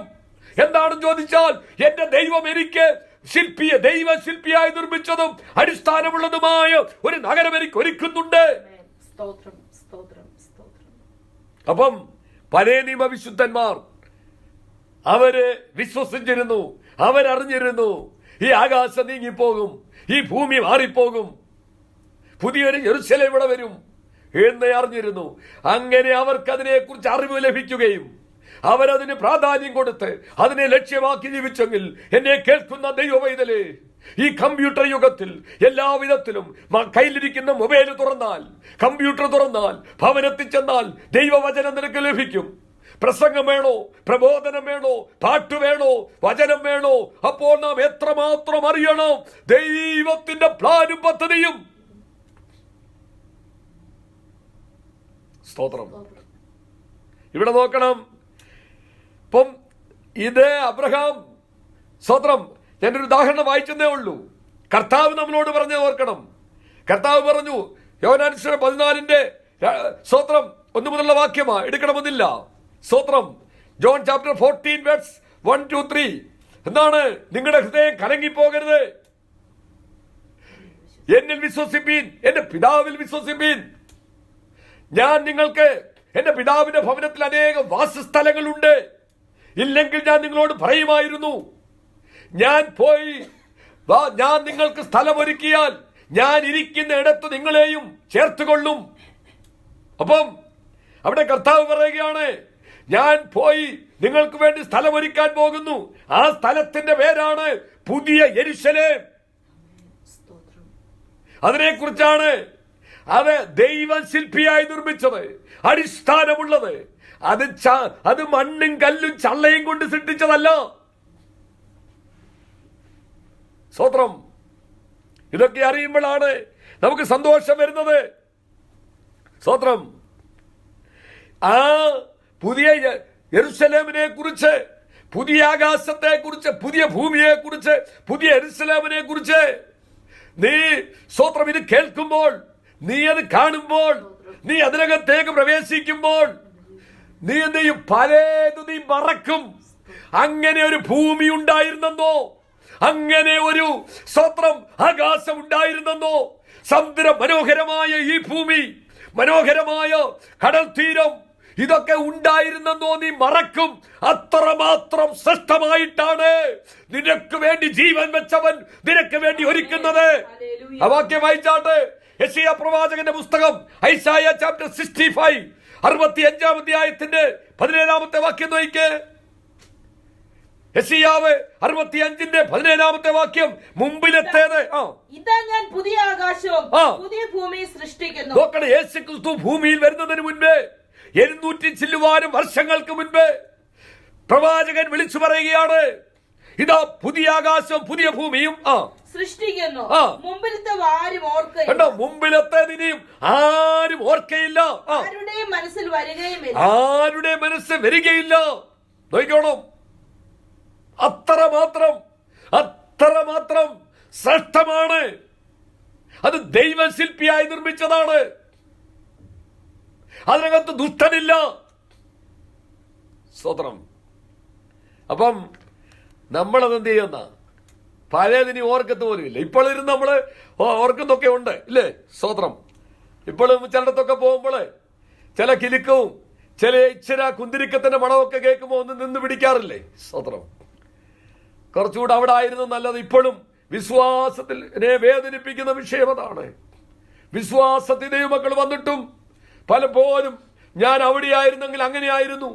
എന്താണെന്ന് ചോദിച്ചാൽ, എന്റെ ദൈവം എനിക്ക് ദൈവ ശില്പിയായി നിർമ്മിച്ചതും അടിസ്ഥാനമുള്ളതുമായ ഒരു നഗരം എനിക്ക് ഒരുക്കുന്നുണ്ട്. അപ്പം പഴയ നിയമ വിശുദ്ധന്മാർ അവര് വിശ്വസിച്ചിരുന്നു, അവരറിഞ്ഞിരുന്നു ഈ ആകാശം നീങ്ങിപ്പോകും, ഈ ഭൂമി മാറിപ്പോകും, പുതിയൊരു യെരൂശലേം ഇവിടെ വരും എന്ന് അറിഞ്ഞിരുന്നു. അങ്ങനെ അവർക്ക് അതിനെക്കുറിച്ച് അറിവ് ലഭിക്കുകയും അവരതിന് പ്രാധാന്യം കൊടുത്ത് അതിനെ ലക്ഷ്യമാക്കി ജീവിച്ചെങ്കിൽ, എന്നെ കേൾക്കുന്ന ദൈവവൈതലേ, ഈ കമ്പ്യൂട്ടർ യുഗത്തിൽ എല്ലാവിധത്തിലും കയ്യിലിരിക്കുന്ന മൊബൈൽ തുറന്നാൽ, കമ്പ്യൂട്ടർ തുറന്നാൽ, ഭവനത്തിൽ ചെന്നാൽ ദൈവവചനം നിനക്ക് ലഭിക്കും. പ്രസംഗം വേണോ, പ്രബോധനം വേണോ, പാട്ട് വേണോ, വചനം വേണോ? അപ്പോൾ നാം എത്രമാത്രം അറിയണം ദൈവത്തിന്റെ പ്ലാനും പദ്ധതിയും. സ്തോത്രം. ഇവിടെ നോക്കണം. ഇപ്പം ഇത് അബ്രഹാം, സ്തോത്രം, ഞാനൊരു ഉദാഹരണം വായിച്ചതേ ഉള്ളൂ. കർത്താവ് നമ്മളോട് പറഞ്ഞത് ഓർക്കണം. കർത്താവ് പറഞ്ഞു, യോഹന്നാൻ 14 സ്തോത്രം 1 മുതലുള്ള വാക്യമാ എടുക്കണമെന്നില്ല. സ്തോത്രം, ജോൺ ചാപ്റ്റർ 14 വേഴ്സ് 1 to 3 എന്താണ്? നിങ്ങളുടെ ഹൃദയം കലങ്ങിപ്പോകരുത്. എന്നിൽ വിശ്വസിപ്പീൻ, എന്റെ പിതാവിൽ വിശ്വസിപ്പീൻ. ഞാൻ നിങ്ങൾക്ക്, എന്റെ പിതാവിന്റെ ഭവനത്തിൽ അനേകം വാസസ്ഥലങ്ങളുണ്ട്. ഇല്ലെങ്കിൽ ഞാൻ നിങ്ങളോട് പറയുമായിരുന്നു, ഞാൻ പോയി ഞാൻ നിങ്ങൾക്ക് സ്ഥലമൊരുക്കിയാൽ ഞാൻ ഇരിക്കുന്ന ഇടത്ത് നിങ്ങളെയും ചേർത്തുകൊള്ളും. അപ്പം അവിടെ കർത്താവ് പറയുകയാണ്, ഞാൻ പോയി നിങ്ങൾക്ക് വേണ്ടി സ്ഥലമൊരുക്കാൻ പോകുന്നു. ആ സ്ഥലത്തിന്റെ പേരാണ് പുതിയ യെരൂശലേം. അതിനെക്കുറിച്ചാണ് അത് ദൈവം ശില്പിയായി നിർമ്മിച്ചത്, അടിസ്ഥാനമുള്ളത്. അത് മണ്ണും കല്ലും ചള്ളയും കൊണ്ട് സൃഷ്ടിച്ചതല്ല. സ്തോത്രം. ഇതൊക്കെ അറിയുമ്പോഴാണ് നമുക്ക് സന്തോഷം വരുന്നത്. സ്തോത്രം. ആ പുതിയ യെരൂശലേമിനെ കുറിച്ച്, പുതിയ ആകാശത്തെ കുറിച്ച്, പുതിയ ഭൂമിയെ കുറിച്ച്, പുതിയ യെരൂശലേമിനെ കുറിച്ച് നീ സ്തോത്രം ഇത് കേൾക്കുമ്പോൾ, നീ അത് കാണുമ്പോൾ, നീ അതിനകത്തേക്ക് പ്രവേശിക്കുമ്പോൾ നീ എന്ത് ചെയ്യും? പലത് നീ മറക്കും. അങ്ങനെ ഒരു ഭൂമി ഉണ്ടായിരുന്നെന്നോ, അങ്ങനെ ഒരു സ്തോത്രം ആകാശം ഉണ്ടായിരുന്നെന്നോ, സമുദ്ര മനോഹരമായ ഈ ഭൂമി, മനോഹരമായ കടൽ തീരം, ഇതൊക്കെ ഉണ്ടായിരുന്നെന്നോ നീ മറക്കും. അത്രമാത്രം ശ്രേഷ്ഠമായിട്ടാണ് നിനക്ക് വേണ്ടി ജീവൻ വെച്ചവൻ നിനക്ക് വേണ്ടി ഒരുക്കുന്നത്. ആ വാക്യം വായിച്ചാട്ടെ. യെശയ്യാ പ്രവാചകന്റെ പുസ്തകം ഐസായ ചാപ്റ്റർ 65 65 അധ്യായത്തിന്റെ 17 വാക്യം നോക്കിക്കേ. യെശയ്യാവ് 65 17 വാക്യം. മുമ്പിലത്തേത് ഇതാ ഞാൻ പുതിയ ആകാശവും പുതിയ ഭൂമിയും സൃഷ്ടിക്കുന്നു. നോക്കണേ, യേശുക്രിസ്തു ഭൂമിയിൽ വരുന്നതിന് മുൻപേ 700 ചില്ലുവാനും വർഷങ്ങൾക്ക് മുൻപ് പ്രവാചകൻ വിളിച്ചു പറയുകയാണ്, ഇതാ പുതിയ ആകാശം പുതിയ ഭൂമിയും സൃഷ്ടിക്കുന്നു. മുമ്പിലത്തെ ആരും ഓർക്കയില്ല. കണ്ടോ, മുമ്പിലത്തെ ഇനിയും ആരും ഓർക്കയില്ല, ആരുടെയും മനസ്സിൽ വരികയുമില്ല, ആരുടെ മനസ്സിൽ വരികയില്ല. നോക്കണം, അത്രമാത്രം ശ്രേഷ്ഠമാണ്. അത് ദൈവശില്പിയായി നിർമ്മിച്ചതാണ്. അതിനകത്ത് ദുഷ്ടനില്ല. സ്തോത്രം. അപ്പം നമ്മളതെന്ത് ചെയ്യുന്ന പഴയതിനി ഓർക്കത്ത് പോലും ഇല്ല. ഇപ്പോൾ ഇരുന്ന് നമ്മള് ഓർക്കുന്നൊക്കെ ഉണ്ട് ഇല്ലേ? സ്തോത്രം. ഇപ്പോഴും ചിലടത്തൊക്കെ പോകുമ്പോൾ ചില കിലുക്കവും ചില ഇച്ചിര കുന്തിരിക്കത്തിന്റെ മണമൊക്കെ കേൾക്കുമ്പോൾ ഒന്ന് നിന്ന് പിടിക്കാറില്ലേ? സ്തോത്രം. കുറച്ചുകൂടെ അവിടെ ആയിരുന്നു നല്ലത്. ഇപ്പോഴും വിശ്വാസത്തിൽ വേദനിപ്പിക്കുന്ന വിഷയം അതാണ്. വിശ്വാസത്തിൽ ദൈവമക്കൾ വന്നിട്ടും പലപ്പോഴും ഞാൻ അവിടെയായിരുന്നെങ്കിൽ അങ്ങനെയായിരുന്നു.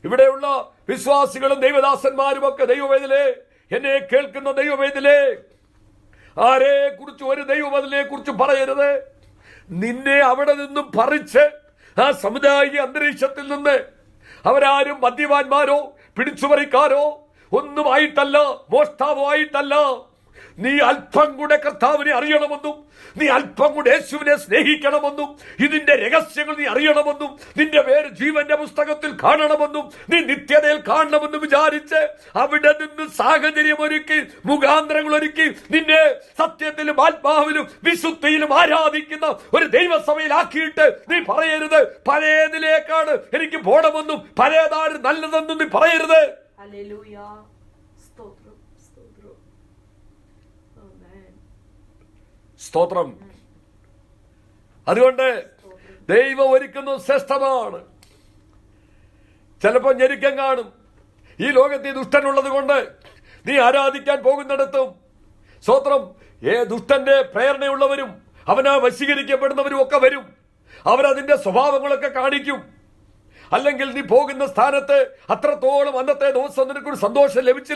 ഇവിടെയുള്ള വിശ്വാസികളും ദൈവദാസന്മാരും ഒക്കെ ദൈവവേദിലെ എന്നെ കേൾക്കുന്ന ദൈവവേദിലെ ആരെ കുറിച്ച് ഒരു ദൈവവേദിനെ കുറിച്ച് പറയരുത്. നിന്നെ അവിടെ നിന്നും പറിച്ച് ആ സമുദായിക അന്തരീക്ഷത്തിൽ നിന്ന് അവരാരും മദ്യപാന്മാരോ പിടിച്ചുപറിക്കാരോ ഒന്നുമായിട്ടല്ല, മോഷ്ടാവോ ആയിട്ടല്ല. നീ അല്പം കൂടെ കർത്താവിനെ അറിയണമെന്നും നീ അല്പം കൂടെ യേശുവിനെ സ്നേഹിക്കണമെന്നും ഇതിന്റെ രഹസ്യങ്ങൾ നീ അറിയണമെന്നും നിന്റെ പേര് ജീവന്റെ പുസ്തകത്തിൽ കാണണമെന്നും നീ നിത്യതയിൽ കാണണമെന്നും വിചാരിച്ച് അവിടെ നിന്ന് സാഹചര്യമൊരുക്കി മുഖാന്തരങ്ങൾ ഒരുക്കി നിന്നെ സത്യത്തിലും ആത്മാവിലും വിശുദ്ധിയിലും ആരാധിക്കുന്ന ഒരു ദൈവസഭയിലാക്കിയിട്ട് നീ പറയരുത് പഴയതിലേക്കാണ് എനിക്ക് പോണമെന്നും പഴയതാണ് നല്ലതെന്നും നീ പറയരുത്. സ്തോത്രം. അതുകൊണ്ട് ദൈവം ഒരുക്കുന്നത് ശ്രേഷ്ഠമാണ്. ചിലപ്പോൾ ഞെരുക്കം കാണും. ഈ ലോകത്തിൽ ദുഷ്ടനുള്ളത് കൊണ്ട് നീ ആരാധിക്കാൻ പോകുന്നിടത്തും സ്തോത്രം ദുഷ്ടന്റെ പ്രേരണയുള്ളവരും അവനാ വശീകരിക്കപ്പെടുന്നവരും ഒക്കെ വരും. അവരതിന്റെ സ്വഭാവങ്ങളൊക്കെ കാണിക്കും. അല്ലെങ്കിൽ നീ പോകുന്ന സ്ഥാനത്ത് അത്രത്തോളം അന്നത്തെ ദിവസം നിനക്കൊരു സന്തോഷം ലഭിച്ചു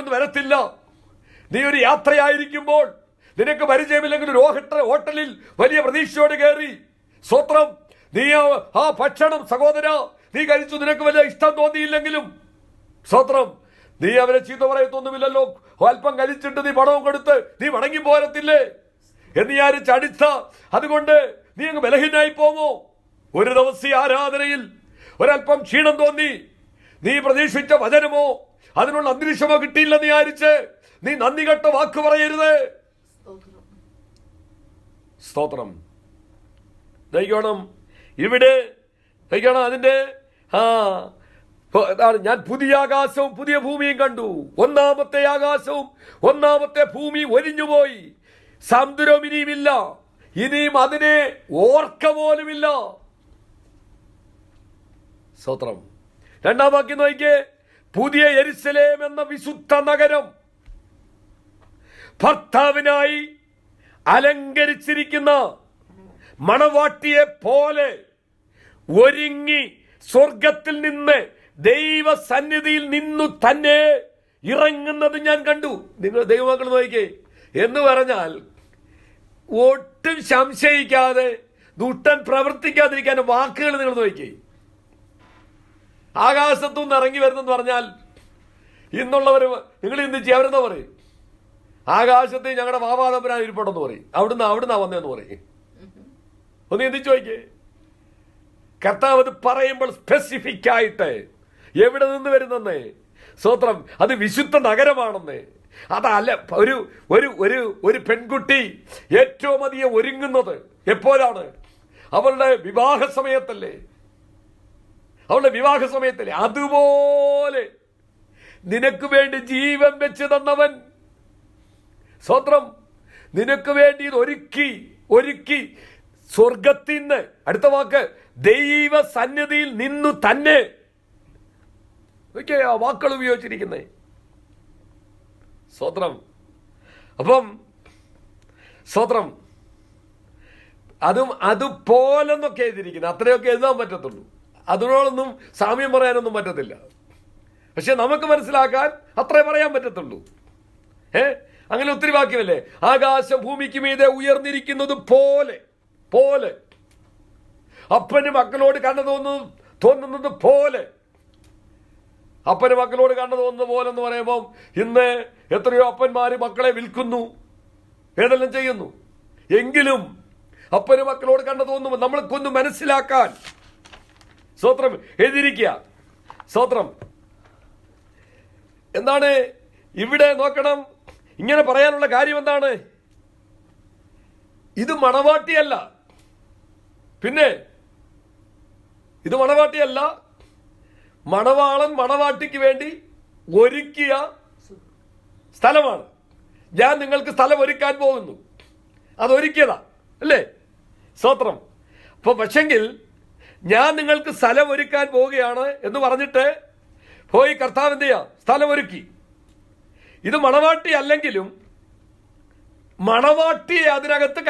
എന്ന് വരത്തില്ല. നീ ഒരു യാത്രയായിരിക്കുമ്പോൾ നിനക്ക് പരിചയമില്ലെങ്കിൽ ഒരു ഹോട്ടലിൽ വലിയ പ്രതീക്ഷയോട് കയറി സ്തോത്രം നീ ആ ഭക്ഷണം സഹോദര നീ കഴിച്ചു, നിനക്ക് വലിയ ഇഷ്ടം തോന്നിയില്ലെങ്കിലും സ്തോത്രം നീ അവരെ ചീത്ത പറയത്തൊന്നുമില്ലല്ലോ, അല്പം കഴിച്ചിട്ട് നീ പണവും കൊടുത്ത് നീ മടങ്ങി പോരത്തില്ലേ എന്ന് വിചാരിച്ച് അടിച്ച അതുകൊണ്ട് നീ അങ്ങ് ബലഹീനായി പോമോ? ഒരു ദിവസം ആരാധനയിൽ ഒരല്പം ക്ഷീണം തോന്നി, നീ പ്രതീക്ഷിച്ച വചനമോ അതിനുള്ള അന്തരീക്ഷമോ കിട്ടിയില്ലെന്ന് വിചാരിച്ച് നീ നന്ദി കെട്ട വാക്ക് പറയരുത്. സ്തോത്രം. ദൈവം ഇവിടെ അതിന്റെ ഞാൻ പുതിയ ആകാശവും പുതിയ ഭൂമിയും കണ്ടു. ഒന്നാമത്തെ ആകാശവും ഒന്നാമത്തെ ഭൂമി ഒലിഞ്ഞുപോയി, സമുദ്രം ഇനിയുമില്ല, ഇനിയും അതിനെ ഓർക്ക പോലുമില്ല. സ്തോത്രം. രണ്ടാം വാക്യം നോക്കിയേ, പുതിയ യെരുശലേം എന്ന വിശുദ്ധ നഗരം ഭർത്താവിനായി അലങ്കരിച്ചിരിക്കുന്ന മണവാട്ടിയെ പോലെ ഒരുങ്ങി സ്വർഗത്തിൽ നിന്ന് ദൈവസന്നിധിയിൽ നിന്നു തന്നെ ഇറങ്ങുന്നത് ഞാൻ കണ്ടു. നിങ്ങൾ ദൈവമക്കൾ നോക്കിക്കേ, എന്ന് പറഞ്ഞാൽ ഒട്ടും സംശയിക്കാതെ ദുഷ്ടൻ പ്രവർത്തിക്കാതിരിക്കാൻ വാക്കുകൾ നിങ്ങൾ നോക്കിക്കേ. ആകാശത്തുനിന്ന് ഇറങ്ങി വരുന്നെന്ന് പറഞ്ഞാൽ ഇന്നുള്ളവർ നിങ്ങൾ ഇന്ന് ചെയ്യാവരെന്താ പറയും? ആകാശത്ത് ഞങ്ങളുടെ വാവാതമ്പരാൻ ഇരിപ്പുണ്ടെന്ന് പറയും. അവിടുന്ന് വന്നതെന്ന് പറയും. ഒന്ന് ചിന്തിച്ചു നോക്കിയേ. കർത്താവ് അത് പറയുമ്പോൾ സ്പെസിഫിക് ആയിട്ട് എവിടെ നിന്ന് വരുന്നെന്ന്, സ്തോത്രം, അത് വിശുദ്ധ നഗരമാണെന്ന്. അതല്ല, ഒരു ഒരു ഒരു ഒരു പെൺകുട്ടി ഏറ്റവും അധികം ഒരുങ്ങുന്നത് എപ്പോഴാണ്? അവളുടെ വിവാഹ സമയത്തല്ലേ? അതുപോലെ നിനക്ക് വേണ്ടി ജീവൻ വെച്ച് തന്നവൻ, സ്തോത്രം, നിനക്ക് വേണ്ടി ഇത് ഒരുക്കി സ്വർഗത്തിൽ നിന്ന്, അടുത്ത വാക്ക്, ദൈവ സന്നിധിയിൽ നിന്നു തന്നെ. ആ വാക്കുകൾ ഉപയോഗിച്ചിരിക്കുന്നേ, സ്തോത്രം. അപ്പം സ്തോത്രം, അതുപോലെന്നൊക്കെ എഴുതിയിരിക്കുന്നത്, അത്രയൊക്കെ എഴുതാൻ പറ്റത്തുള്ളൂ. അതിനോടൊന്നും സാമ്യം പറയാനൊന്നും പറ്റത്തില്ല. പക്ഷെ നമുക്ക് മനസ്സിലാക്കാൻ അത്രേ പറയാൻ പറ്റത്തുള്ളൂ. അങ്ങനെ ഒത്തിരി വാക്യമല്ലേ? ആകാശം ഭൂമിക്ക് മീതെ ഉയർന്നിരിക്കുന്നത് പോലെ, അപ്പന് മക്കളോട് കണ്ണു തോന്നുന്നത് പോലെ, അപ്പന് മക്കളോട് കണ്ണു തോന്നുന്നത് പോലെ എന്ന് പറയുമ്പോൾ ഇന്ന് എത്രയോ അപ്പന്മാര് മക്കളെ വിൽക്കുന്നു, ഏതെല്ലാം ചെയ്യുന്നു. എങ്കിലും അപ്പന് മക്കളോട് കണ്ണു തോന്നുമ്പോൾ നമ്മൾക്കൊന്ന് മനസ്സിലാക്കാൻ, സ്തോത്രം, എഴുതിയിരിക്കുക. സ്തോത്രം, എന്താണ് ഇവിടെ നോക്കണം. ഇങ്ങനെ പറയാനുള്ള കാര്യം എന്താണ്? ഇത് മണവാട്ടിയല്ല. പിന്നെ ഇത് മണവാട്ടിയല്ല, മണവാളൻ മണവാട്ടിക്ക് വേണ്ടി ഒരുക്കിയ സ്ഥലമാണ്. ഞാൻ നിങ്ങൾക്ക് സ്ഥലം ഒരുക്കാൻ പോകുന്നു, അതൊരുക്കിയതാ അല്ലേ? സ്തോത്രം. അപ്പൊ പക്ഷെങ്കിൽ ഞാൻ നിങ്ങൾക്ക് സ്ഥലം ഒരുക്കാൻ പോവുകയാണ് എന്ന് പറഞ്ഞിട്ട് പോയി കർത്താവ് എന്ത് ചെയ്യാ? സ്ഥലം ഒരുക്കി. ഇത് മണവാട്ടി അല്ലെങ്കിലും മണവാട്ടിയെ അതിനകത്ത്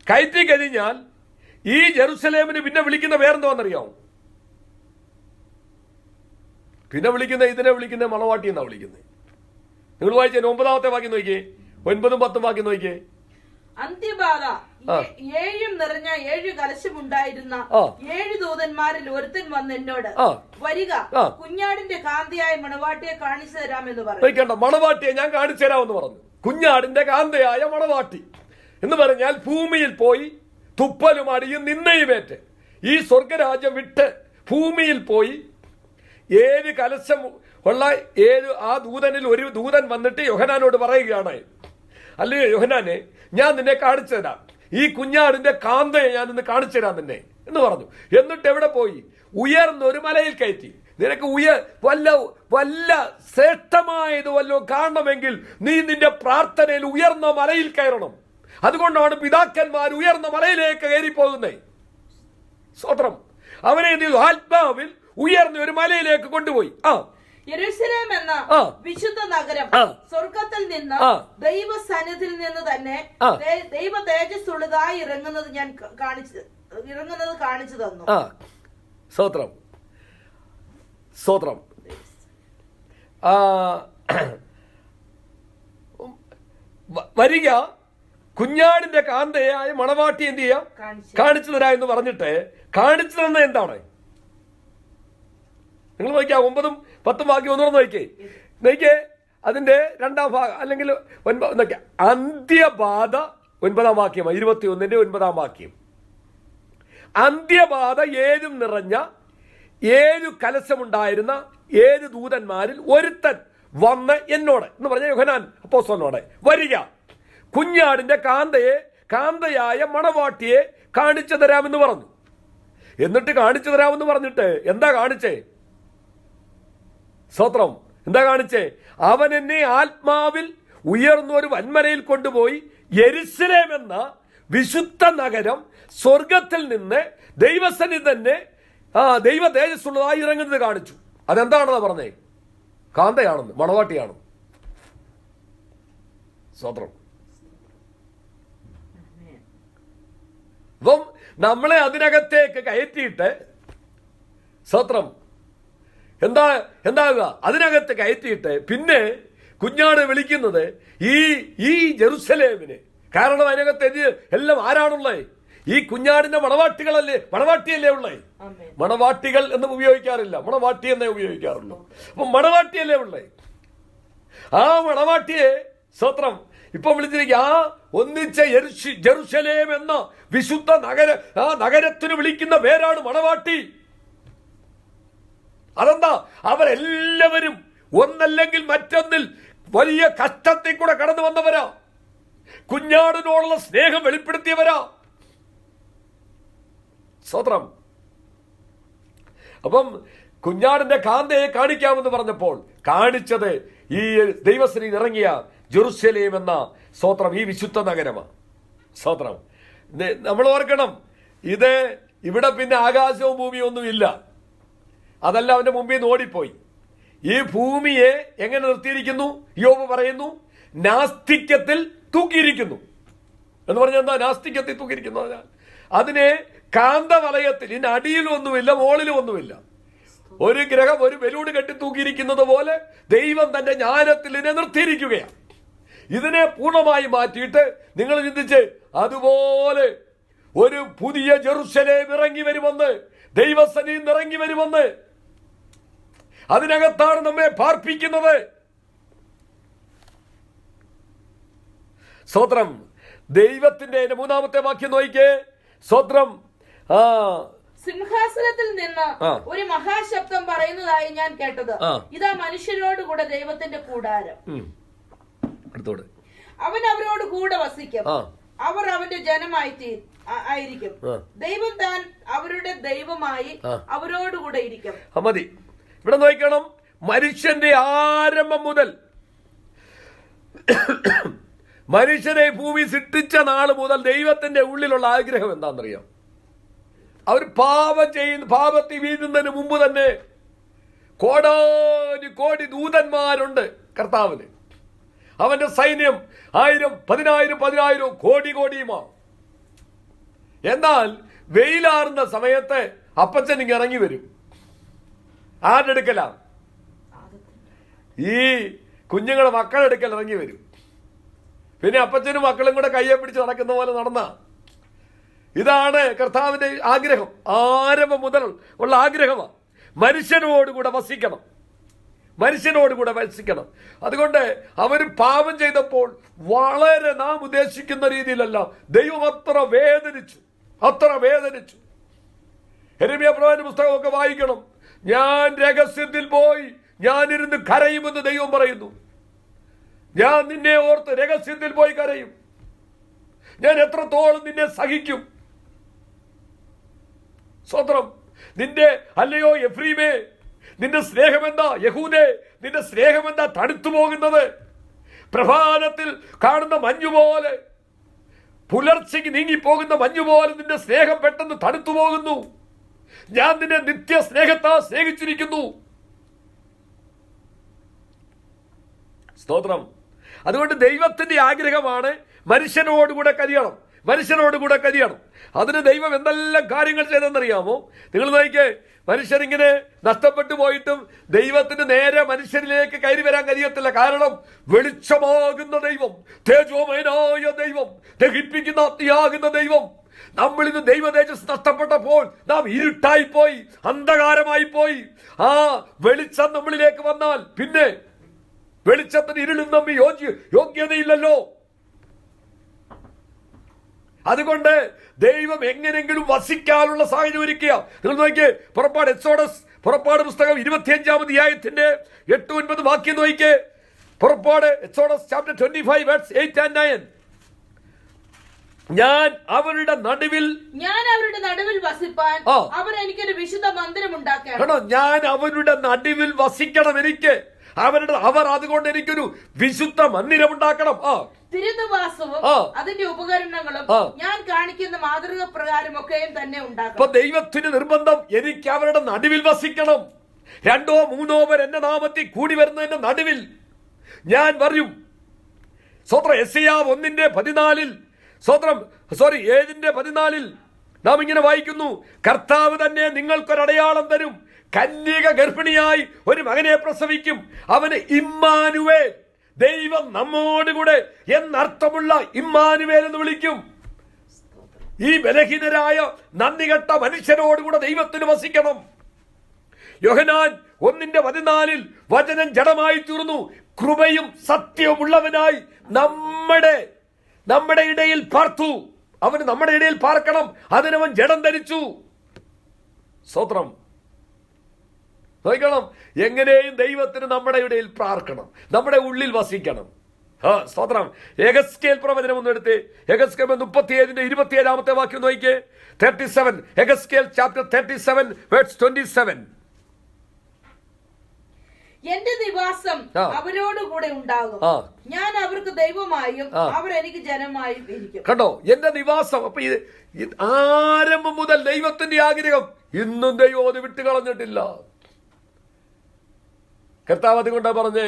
കയറ്റി കഴിഞ്ഞാൽ ഈ ജെറുസലേമിന് പിന്നെ വിളിക്കുന്ന പേരെന്തോന്നറിയാമോ? പിന്നെ ഇതിനെ വിളിക്കുന്ന മണവാട്ടി എന്നാ വിളിക്കുന്നത്. നിങ്ങൾ വായിച്ചേ 9-ാമത്തെ വാക്യം നോക്കിയേ, 9-ഉം 10-ഉം വാക്യം നോക്കിയേ. അന്ത്യബാധ 7 നിറഞ്ഞ 7 കലശമുണ്ടായിരുന്ന 7 ദൂതന്മാരിൽ ഒരുത്തൻ വന്ന് എന്നോട്, വരിക, കുഞ്ഞാടിന്റെ കാന്തയായ മണവാട്ടിയെ കാണിച്ചു തരാമെന്ന് പറഞ്ഞു. മണവാട്ടിയെ ഞാൻ കാണിച്ചു തരാമെന്ന് പറഞ്ഞു. കുഞ്ഞാടിന്റെ കാന്തയായ മണവാട്ടി എന്ന് പറഞ്ഞാൽ ഭൂമിയിൽ പോയി തുപ്പലും അടിയും നിന്നയുമേറ്റ് ഈ സ്വർഗരാജ്യം വിട്ട് ഭൂമിയിൽ പോയി 7 കലശം ഉള്ള 7 ആ ദൂതനിൽ ഒരു ദൂതൻ വന്നിട്ട് യോഹന്നാനോട് പറയുകയാണ്, അല്ലയോ യോഹന്നാനെ, ഞാൻ നിന്നെ കാണിച്ചു തരാം, ഈ കുഞ്ഞാടിന്റെ കാന്തയെ ഞാൻ ഇന്ന് കാണിച്ചു തരാം നിന്നെ എന്ന് പറഞ്ഞു. എന്നിട്ട് എവിടെ പോയി? ഉയർന്ന ഒരു മലയിൽ കയറ്റി. നിനക്ക് വല്ല ശ്രേഷ്ഠമായത് വല്ലോ കാണണമെങ്കിൽ നീ നിന്റെ പ്രാർത്ഥനയിൽ ഉയർന്ന മലയിൽ കയറണം. അതുകൊണ്ടാണ് പിതാക്കന്മാർ ഉയർന്ന മലയിലേക്ക് കയറി പോകുന്നത്. സ്തോത്രം. അവനെ ആത്മാവിൽ ഉയർന്ന ഒരു മലയിലേക്ക് കൊണ്ടുപോയി. യെരൂശലേം എന്ന വിശുദ്ധ നഗരം സ്വർഗത്തിൽ നിന്ന് ദൈവസന്നിധിയിൽ നിന്ന് തന്നെ ദൈവ തേജസ്സുള്ളതായി ഇറങ്ങുന്നത് കാണിച്ചു തന്നു. സ്തോത്രം, സ്തോത്രം. വരിക, കുഞ്ഞാടിന്റെ കാന്തയായ മണവാട്ടി എന്ത് ചെയ്യാം? കാണിച്ചു തരാ എന്ന് പറഞ്ഞിട്ട് കാണിച്ചു തന്ന എന്താണ്? നിങ്ങൾ നോക്കിയാ 9-ഉം 10-ഉം വാക്യം ഒന്നുകൂടെ നോക്കിയേ. അതിന്റെ 2-ാം ഭാഗം അല്ലെങ്കിൽ അന്ത്യബാധ 9-ാം വാക്യം, 21-ന്റെ 9-ാം വാക്യം. അന്ത്യബാധ 7 നിറഞ്ഞ 7 കലശമുണ്ടായിരുന്ന 7 ദൂതന്മാരിൽ ഒരുത്തൻ വന്ന് എന്നോട് എന്ന് പറഞ്ഞ യോഹന്നാൻ അപ്പോസ്തലനോട്, വരിക, കുഞ്ഞാടിന്റെ കാന്തയായ മണവാട്ടിയെ കാണിച്ചു തരാമെന്ന് പറഞ്ഞു. എന്നിട്ട് കാണിച്ചു തരാമെന്ന് പറഞ്ഞിട്ട് എന്താ കാണിച്ചേ? സ്തോത്രം. എന്താ കാണിച്ചേ? അവൻ എന്നെ ആത്മാവിൽ ഉയർന്ന ഒരു വൻമലയിൽ കൊണ്ടുപോയി യെരൂശലേം എന്ന വിശുദ്ധ നഗരം സ്വർഗത്തിൽ നിന്ന് ദൈവസന്നിധി തന്നെ ദൈവ തേജസ്സുള്ളതായി ഇറങ്ങുന്നത് കാണിച്ചു. അതെന്താണെന്നാ പറഞ്ഞേ? കാന്തയാണെന്ന്, മണവാട്ടിയാണ്. സ്വത്രം. അപ്പം നമ്മളെ അതിനകത്തേക്ക് കയറ്റിയിട്ട് സ്വത്രം എന്താകുക? അതിനകത്ത് കയറ്റിയിട്ട് പിന്നെ കുഞ്ഞാട് വിളിക്കുന്നത് ഈ ജെറുസലേമിന്. കാരണം അതിനകത്ത് എല്ലാം ആരാണുള്ളത്? ഈ കുഞ്ഞാടിന്റെ മണവാട്ടിയല്ലേ ഉള്ളേ? മണവാട്ടികൾ എന്ന് ഉപയോഗിക്കാറില്ല, മണവാട്ടി എന്നേ ഉപയോഗിക്കാറുള്ളൂ. അപ്പൊ മണവാട്ടിയല്ലേ ഉള്ളേ? ആ മണവാട്ടിയെ സ്വത്രം ഇപ്പൊ വിളിച്ചിരിക്കുക. ആ ഒന്നിച്ച ജെറുസലേം എന്ന വിശുദ്ധ ആ നഗരത്തിന് വിളിക്കുന്ന പേരാണ് മണവാട്ടി. അതെന്താ? അവരെല്ലാവരും ഒന്നല്ലെങ്കിൽ മറ്റൊന്നിൽ വലിയ കഷ്ടത്തിൽ കൂടെ കടന്നു വന്നവരാ, കുഞ്ഞാടിനോടുള്ള സ്നേഹം വെളിപ്പെടുത്തിയവരാ. സ്വത്രം. അപ്പം കുഞ്ഞാടിന്റെ കാന്തയെ കാണിക്കാമെന്ന് പറഞ്ഞപ്പോൾ കാണിച്ചത് ഈ ദൈവശ്രീ ഇറങ്ങിയ ജെറുസലേം എന്ന സ്വത്രം, ഈ വിശുദ്ധ നഗരമാണ്. സ്വത്രം. നമ്മൾ ഓർക്കണം, ഇവിടെ പിന്നെ ആകാശവും ഭൂമിയും ഒന്നുമില്ല. അതെല്ലാം അവന്റെ മുമ്പിൽ നിന്ന് ഓടിപ്പോയി. ഈ ഭൂമിയെ എങ്ങനെ നിർത്തിയിരിക്കുന്നു? യോബ് പറയുന്നു, നാസ്തിക്യത്തിൽ തൂക്കിയിരിക്കുന്നു എന്ന് പറഞ്ഞാൽ എന്താ? നാസ്തിക്യത്തിൽ തൂക്കിയിരിക്കുന്നു. അതിനെ കാന്തവലയത്തിൽ, ഇതിന് അടിയിലും ഒന്നുമില്ല, മുകളിലും ഒന്നുമില്ല. ഒരു ഗ്രഹം ഒരു ബലൂൺ കെട്ടി തൂക്കിയിരിക്കുന്നത് പോലെ ദൈവം തന്റെ ജ്ഞാനത്തിൽ ഇതിനെ നിർത്തിയിരിക്കുകയാണ്. ഇതിനെ പൂർണ്ണമായി മാറ്റിയിട്ട് നിങ്ങൾ ചിന്തിച്ച്, അതുപോലെ ഒരു പുതിയ ജെറുസലേം ഇറങ്ങി വരുമെന്ന്, ദൈവസന്നിധിയിൽ നിന്ന് ഇറങ്ങി വരുമെന്ന്, അതിനകത്താണ് നമ്മെ പാർപ്പിക്കുന്നത്. സ്വത്രം. ദൈവത്തിന്റെ മൂന്നാമത്തെ വാക്യം നോക്കിക്കേ. സ്വത്രം. സിംഹാസനത്തിൽ നിന്ന് ഒരു മഹാശബ്ദം പറയുന്നതായി ഞാൻ കേട്ടത്, ഇതാ മനുഷ്യരോട് കൂടെ ദൈവത്തിന്റെ കൂടാരം. അവൻ അവരോട് കൂടെ വസിക്കും, അവർ അവന്റെ ജനമായി ആയിരിക്കും. ദൈവം താൻ അവരുടെ ദൈവമായി അവരോടുകൂടെ ഇരിക്കും. മതി. ഇവിടെ നോക്കണം, മനുഷ്യന്റെ ആരംഭം മുതൽ, മനുഷ്യനെ ഭൂമി സൃഷ്ടിച്ച നാള് മുതൽ ദൈവത്തിന്റെ ഉള്ളിലുള്ള ആഗ്രഹം എന്താണെന്നറിയാം? അവർ പാപത്തിൽ വീഴുന്നതിന് മുമ്പ് തന്നെ കോടി ദൂതന്മാരുണ്ട് കർത്താവിന്. അവന്റെ സൈന്യം 1000, 10,000 കോടിയുമാണ്. എന്നാൽ വെയിലാറുന്ന സമയത്ത് അപ്പച്ചൻ ഇങ്ങ് ഇറങ്ങി വരും. ആരുടെ അടുക്കലാ? ഈ കുഞ്ഞുങ്ങളുടെ മക്കളെടുക്കൽ ഇറങ്ങി വരും. പിന്നെ അപ്പച്ചനും മക്കളും കൂടെ കയ്യെ പിടിച്ച് നടക്കുന്ന പോലെ നടന്ന. ഇതാണ് കർത്താവിന്റെ ആഗ്രഹം. ആരംഭം മുതൽ ഉള്ള ആഗ്രഹമാണ്. മനുഷ്യനോടുകൂടെ വസിക്കണം. അതുകൊണ്ട് അവർ പാപം ചെയ്തപ്പോൾ വളരെ നാം ഉദ്ദേശിക്കുന്ന രീതിയിലല്ല, ദൈവം അത്ര വേദനിച്ചു. യെരമ്യാ പ്രവാചകന്റെ പുസ്തകമൊക്കെ വായിക്കണം. ഞാൻ രഹസ്യത്തിൽ പോയി ഞാനിരുന്ന് കരയുമെന്ന് ദൈവം പറയുന്നു. ഞാൻ നിന്നെ ഓർത്ത് രഹസ്യത്തിൽ പോയി കരയും. ഞാൻ എത്രത്തോളം നിന്നെ സഹിക്കും. സ്വത്രം. അല്ലയോ എഫ്രീമേ, നിന്റെ സ്നേഹമെന്താ? യഹൂദേ, നിന്റെ സ്നേഹമെന്താ തണുത്തു പോകുന്നത്? പ്രഭാതത്തിൽ കാണുന്ന മഞ്ഞുപോലെ, പുലർച്ചയ്ക്ക് നീങ്ങിപ്പോകുന്ന മഞ്ഞുപോലെ നിന്റെ സ്നേഹം പെട്ടെന്ന് തണുത്തു പോകുന്നു. ഞാൻ നിന്നെ നിത്യ സ്നേഹത്താ സ്നേഹിച്ചിരിക്കുന്നു. സ്തോത്രം. അതുകൊണ്ട് ദൈവത്തിന്റെ ആഗ്രഹമാണ് മനുഷ്യനോടുകൂടെ കഴിയണം. അതിന് ദൈവം എന്തെല്ലാം കാര്യങ്ങൾ ചെയ്തെന്നറിയാമോ? നിങ്ങൾ നോക്കിക്കേ, മനുഷ്യരിങ്ങനെ നഷ്ടപ്പെട്ടു പോയിട്ടും ദൈവത്തിന് നേരെ മനുഷ്യരിലേക്ക് കയറി വരാൻ കഴിയത്തില്ല. കാരണം വെളിച്ചമാകുന്ന ദൈവം, തേജോമയനായ ദൈവം, ദഹിപ്പിക്കുന്ന അഗ്നിയാകുന്ന ദൈവം. നമ്മളിന്ന് ദൈവ തേജസ് നഷ്ടപ്പെട്ടപ്പോൾ നാം ഇരുട്ടായി പോയി, അന്ധകാരമായി പോയി. ആ വെളിച്ചം നമ്മളിലേക്ക് വന്നാൽ പിന്നെ വെളിച്ചത്തിന് ഇരുളും നമ്മി യോഗ്യതയില്ലല്ലോ. അതുകൊണ്ട് ദൈവം എങ്ങനെങ്കിലും വസിക്കാനുള്ള സാഹചര്യം ഒരുക്കുക. നിങ്ങൾ നോക്കിയേ, പുറപ്പാട് പുസ്തകം 25-ാം അധ്യായത്തിന്റെ 8-9 വാക്യം നോക്കിയേ. പുറപ്പാട് എക്സോഡസ് ചാപ്റ്റർ 25 വേഴ്സ് 8 and 9. ഞാൻ അവരുടെ നടുവിൽ വസിപ്പാൻ അവർ എനിക്കൊരു വിശുദ്ധ മന്ദിരം ഉണ്ടാക്കണം. ഞാൻ അവരുടെ നടുവിൽ വസിക്കണം. എനിക്ക് അവർ അതുകൊണ്ട് എനിക്കൊരു വിശുദ്ധ മന്ദിരം ഉണ്ടാക്കണം. തിരുനിവാസവും അതിന്റെ ഉപകരണങ്ങളും ഞാൻ കാണിക്കുന്ന മാതൃക പ്രകാരമൊക്കെയും തന്നെ ഉണ്ടാക്കണം. അപ്പൊ ദൈവത്തിന് നിർബന്ധം എനിക്ക് അവരുടെ നടുവിൽ വസിക്കണം. 2 or 3 പേർ എന്റെ നാമത്തിൽ കൂടി വരുന്നതിന്റെ നടുവിൽ ഞാൻ വരും. സ്വത്രം യെശയ്യാ 1:14 7:14 നാം ഇങ്ങനെ വായിക്കുന്നു, കർത്താവ് തന്നെ നിങ്ങൾക്കൊരടയാളം തരും, കന്യക ഗർഭിണിയായി ഒരു മകനെ പ്രസവിക്കും, അവന് ഇമ്മാനുവേൽ, ദൈവം നമ്മോടുകൂടെ എന്നർത്ഥമുള്ള ഇമ്മാനുവേൽ എന്ന് വിളിക്കും. ഈ ബലഹീനരായ നന്ദികെട്ട മനുഷ്യരോടുകൂടെ ദൈവത്തിന് വസിക്കണം. യോഹന്നാൻ 1:14 വചനം ജഡമായി തീർന്നു, കൃപയും സത്യവും ഉള്ളവനായി നമ്മുടെ ഇടയിൽ പാർത്തു. അവന് നമ്മുടെ ഇടയിൽ പാർക്കണം, അതിനവൻ ജഡം ധരിച്ചു. സ്തോത്രം. നോക്കണം, എങ്ങനെയും ദൈവത്തിന് നമ്മുടെ ഇടയിൽ പാർക്കണം, നമ്മുടെ ഉള്ളിൽ വസിക്കണം. സ്തോത്രം. യെഹെസ്കേൽ പ്രവചനം ഒന്ന് എടുത്ത്, യെഹെസ്കേൽ 37:27 വാക്യം നോക്കിയേ. 37 യെഹെസ്കേൽ ചാപ്റ്റർ 37 വേഴ്സ് 27. എന്റെ നിവാസം അവരോടുകൂടെ ഉണ്ടാകും, ഞാൻ അവർക്ക് ദൈവമായും അവർ എനിക്ക് ജനമായും ഇരിക്കും. കണ്ടോ, എന്റെ നിവാസം. അപ്പൊ ആരംഭം മുതൽ ദൈവത്തിന്റെ ആഗ്രഹം ഇന്നും ദൈവം അത് വിട്ടുകളഞ്ഞിട്ടില്ല. കർത്താവ് അതുകൊണ്ടാ പറഞ്ഞേ,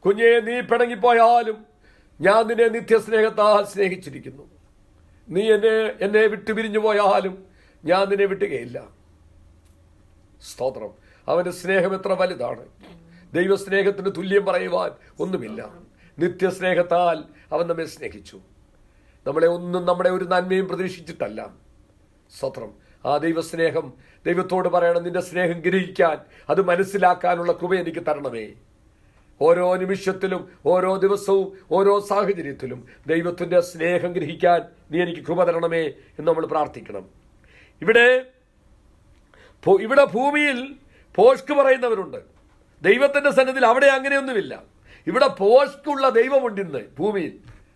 കുഞ്ഞെ നീ പിണങ്ങിപ്പോയാലും ഞാൻ നിന്നെ നിത്യസ്നേഹത്താൽ സ്നേഹിച്ചിരിക്കുന്നു. നീ എന്നെ വിട്ടു പിരിഞ്ഞു പോയാലും ഞാൻ നിന്നെ വിട്ടുകയില്ല. സ്തോത്രം. അവന്റെ സ്നേഹം എത്ര വലുതാണ്! ദൈവസ്നേഹത്തിന് തുല്യം പറയുവാൻ ഒന്നുമില്ല. നിത്യസ്നേഹത്താൽ അവൻ നമ്മെ സ്നേഹിച്ചു. നമ്മുടെ ഒരു നന്മയും പ്രതീക്ഷിച്ചിട്ടല്ല. സ്തോത്രം. ആ ദൈവസ്നേഹം, ദൈവത്തോട് പറയണം, നിന്റെ സ്നേഹം ഗ്രഹിക്കാൻ, അത് മനസ്സിലാക്കാനുള്ള കൃപ എനിക്ക് തരണമേ. ഓരോ നിമിഷത്തിലും, ഓരോ ദിവസവും, ഓരോ സാഹചര്യത്തിലും ദൈവത്തിന്റെ സ്നേഹം ഗ്രഹിക്കാൻ നീ എനിക്ക് കൃപ തരണമേ എന്ന് നമ്മൾ പ്രാർത്ഥിക്കണം. ഇവിടെ ഭൂമിയിൽ പോഷ്ക് പറയുന്നവരുണ്ട്. ദൈവത്തിന്റെ സന്നിധിയിൽ അവിടെ അങ്ങനെയൊന്നുമില്ല. ഇവിടെ പോഷ്കുള്ള ദൈവമുണ്ട്. ഇന്ന് ഭൂമിയിൽ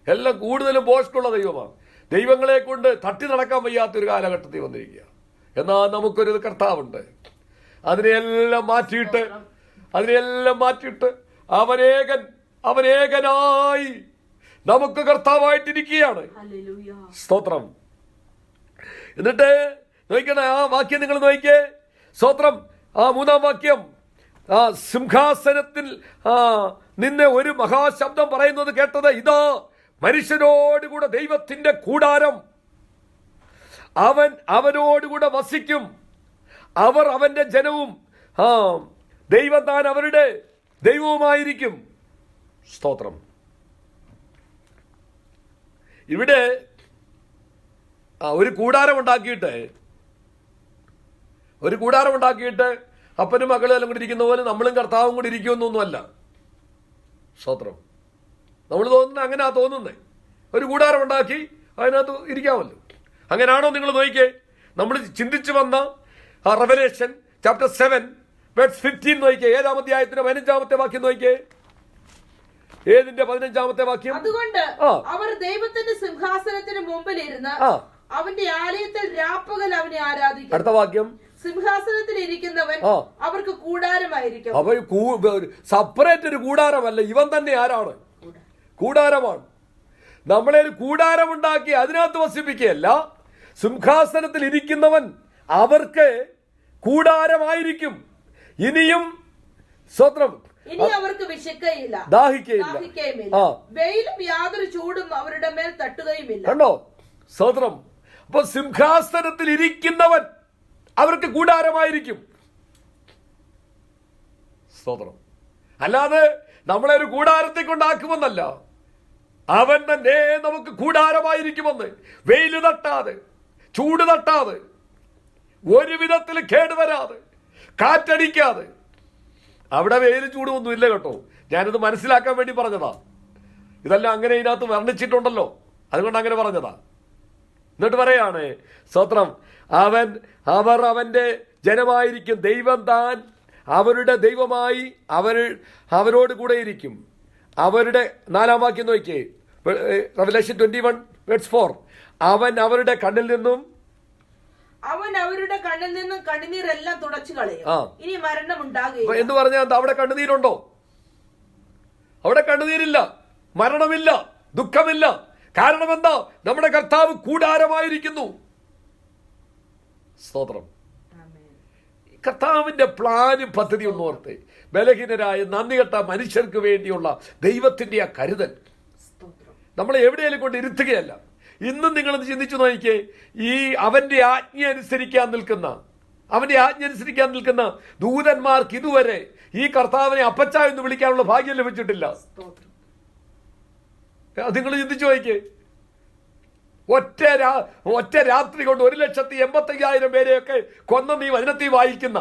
എല്ലാം കൂടുതലും പോഷ്കുള്ള ദൈവമാണ്. ദൈവങ്ങളെ കൊണ്ട് തട്ടി നടക്കാൻ വയ്യാത്തൊരു കാലഘട്ടത്തിൽ വന്നിരിക്കുക. എന്നാൽ നമുക്കൊരു കർത്താവുണ്ട്. അതിനെയെല്ലാം മാറ്റിയിട്ട് അവനേകനായി നമുക്ക് കർത്താവായിട്ടിരിക്കുകയാണ്. സ്തോത്രം. എന്നിട്ട് നോക്കണേ, ആ വാക്യം നിങ്ങൾ നോക്കിയേ. സ്തോത്രം. ആ 3-ാം വാക്യം, ആ സിംഹാസനത്തിൽ നിന്നെ ഒരു മഹാശബ്ദം പറയുന്നത് കേട്ടത്, ഇതാ മനുഷ്യരോടുകൂടെ ദൈവത്തിന്റെ കൂടാരം, അവൻ അവരോടുകൂടെ വസിക്കും, അവർ അവന്റെ ജനവും ദൈവം താൻ അവരുടെ ദൈവവുമായിരിക്കും. സ്തോത്രം. ഇവിടെ ഒരു കൂടാരം ഉണ്ടാക്കിയിട്ട് അപ്പനും മക്കളും എല്ലാം കൂടി ഇരിക്കുന്ന പോലെ നമ്മളും കർത്താവും കൂടി ഇരിക്കുമെന്നൊന്നുമല്ല. സ്തോത്രം. നമ്മൾ അങ്ങനെയാ തോന്നുന്നേ. ഒരു കൂടാരം ഉണ്ടാക്കി അതിനകത്ത് ഇരിക്കാമല്ലോ. അങ്ങനെയാണോ? നിങ്ങൾ നോക്കിക്കേ. നമ്മൾ ചിന്തിച്ചു വന്ന റെവലേഷൻ ചാപ്റ്റർ 7 വേഴ്സ് 15 നോക്കിക്കേ. 7-ാം അധ്യായത്തിന്റെ 15-ാമത്തെ വാക്യം നോക്കിക്കേ. ഏതിന്റെ 15-ാമത്തെ വാക്യം? അതുകൊണ്ട് അവർ ദൈവത്തിന്റെ സിംഹാസനത്തിന് മുമ്പിൽ ഇരുന്ന് അവന്റെ ആലയത്തിൽ രാപ്പകൽ അവനെ ആരാധിക്കും. അടുത്ത വാക്യം, സിംഹാസനത്തിൽ ഇരിക്കുന്നവൻ അവർക്ക് കൂടാരമായിരിക്കും. അവ സെപ്പറേറ്റ് ഒരു കൂടാരമല്ല, ഇവൻ തന്നെ ആരാണ്? കൂടാരമാണ്. നമ്മളെ ഒരു കൂടാരമുണ്ടാക്കി അതിനകത്ത് വസിപ്പിക്കുകയല്ല, സിംഹാസനത്തിൽ ഇരിക്കുന്നവൻ അവർക്ക് കൂടാരമായിരിക്കും. ഇനിയും സ്വത്രം, ഇനി അവർക്ക് വിശക്കുകയില്ല, ദാഹിക്കുകയുമില്ല, വെയിലും യാതൊരു ചൂടും അവരുടെ മേൽ തട്ടുകയുമില്ല. കണ്ടോ സ്വത്രം. അപ്പൊ സിംഹാസനത്തിൽ ഇരിക്കുന്നവൻ അവർക്ക് കൂടാരമായിരിക്കും. സ്തോത്രം. അല്ലാതെ നമ്മളെ ഒരു കൂടാരത്തെ കൊണ്ടാക്കുമെന്നല്ല, അവൻ തന്നെ നമുക്ക് കൂടാരമായിരിക്കുമെന്ന്. വെയിൽ തട്ടാതെ, ചൂട് തട്ടാതെ, ഒരു വിധത്തിൽ കേടുവരാതെ, കാറ്റടിക്കാതെ. അവിടെ വെയിൽ ചൂടും ഒന്നും ഇല്ല കേട്ടോ. ഞാനിത് മനസ്സിലാക്കാൻ വേണ്ടി പറഞ്ഞതാ. ഇതെല്ലാം അങ്ങനെ ഇതിനകത്ത് വർണ്ണിച്ചിട്ടുണ്ടല്ലോ, അതുകൊണ്ട് അങ്ങനെ പറഞ്ഞതാ. എന്നിട്ട് പറയാണ് സ്തോത്രം, അവർ അവന്റെ ജനമായിരിക്കും, ദൈവം താൻ അവരുടെ ദൈവമായി അവരോട് കൂടെ ഇരിക്കും. അവരുടെ 4-ാം വാക്യം നോക്കിയേ. റെവലേഷൻ 21:4. അവൻ അവരുടെ കണ്ണിൽ നിന്നും കണ്ണുനീരെല്ലാം തുടച്ചു കളയും, ഇനി മരണം ഉണ്ടാകുകയില്ല. എന്ന് പറഞ്ഞാൽ അവിടെ കണ്ണുനീരുണ്ടോ? അവിടെ കണ്ണുനീരില്ല, മരണമില്ല, ദുഃഖമില്ല. കാരണം എന്താ? നമ്മുടെ കർത്താവ് കൂടാരമായിരിക്കുന്നു. സ്തോത്രം. കർത്താവിന്റെ പ്ലാനും പദ്ധതി ഒന്ന് ഓർത്ത്, ബലഹീനരായ നന്ദികെട്ട മനുഷ്യർക്ക് വേണ്ടിയുള്ള ദൈവത്തിന്റെ ആ കരുതൽ നമ്മളെ എവിടെയെങ്കിലും കൊണ്ട് ഇരുത്തുകയല്ല. ഇന്നും നിങ്ങളൊന്ന് ചിന്തിച്ചു നോക്കിയേ, ഈ അവന്റെ ആജ്ഞ അനുസരിക്കാൻ നിൽക്കുന്ന ദൂതന്മാർക്ക് ഇതുവരെ ഈ കർത്താവിനെ അപ്പച്ച എന്ന് വിളിക്കാനുള്ള ഭാഗ്യം ലഭിച്ചിട്ടില്ല. നിങ്ങൾ ചിന്തിച്ചു നോക്കിയേ, ഒറ്റ രാത്രി കൊണ്ട് 1,85,000 പേരെയൊക്കെ കൊന്ന നീ വചനത്തിൽ വായിക്കുന്ന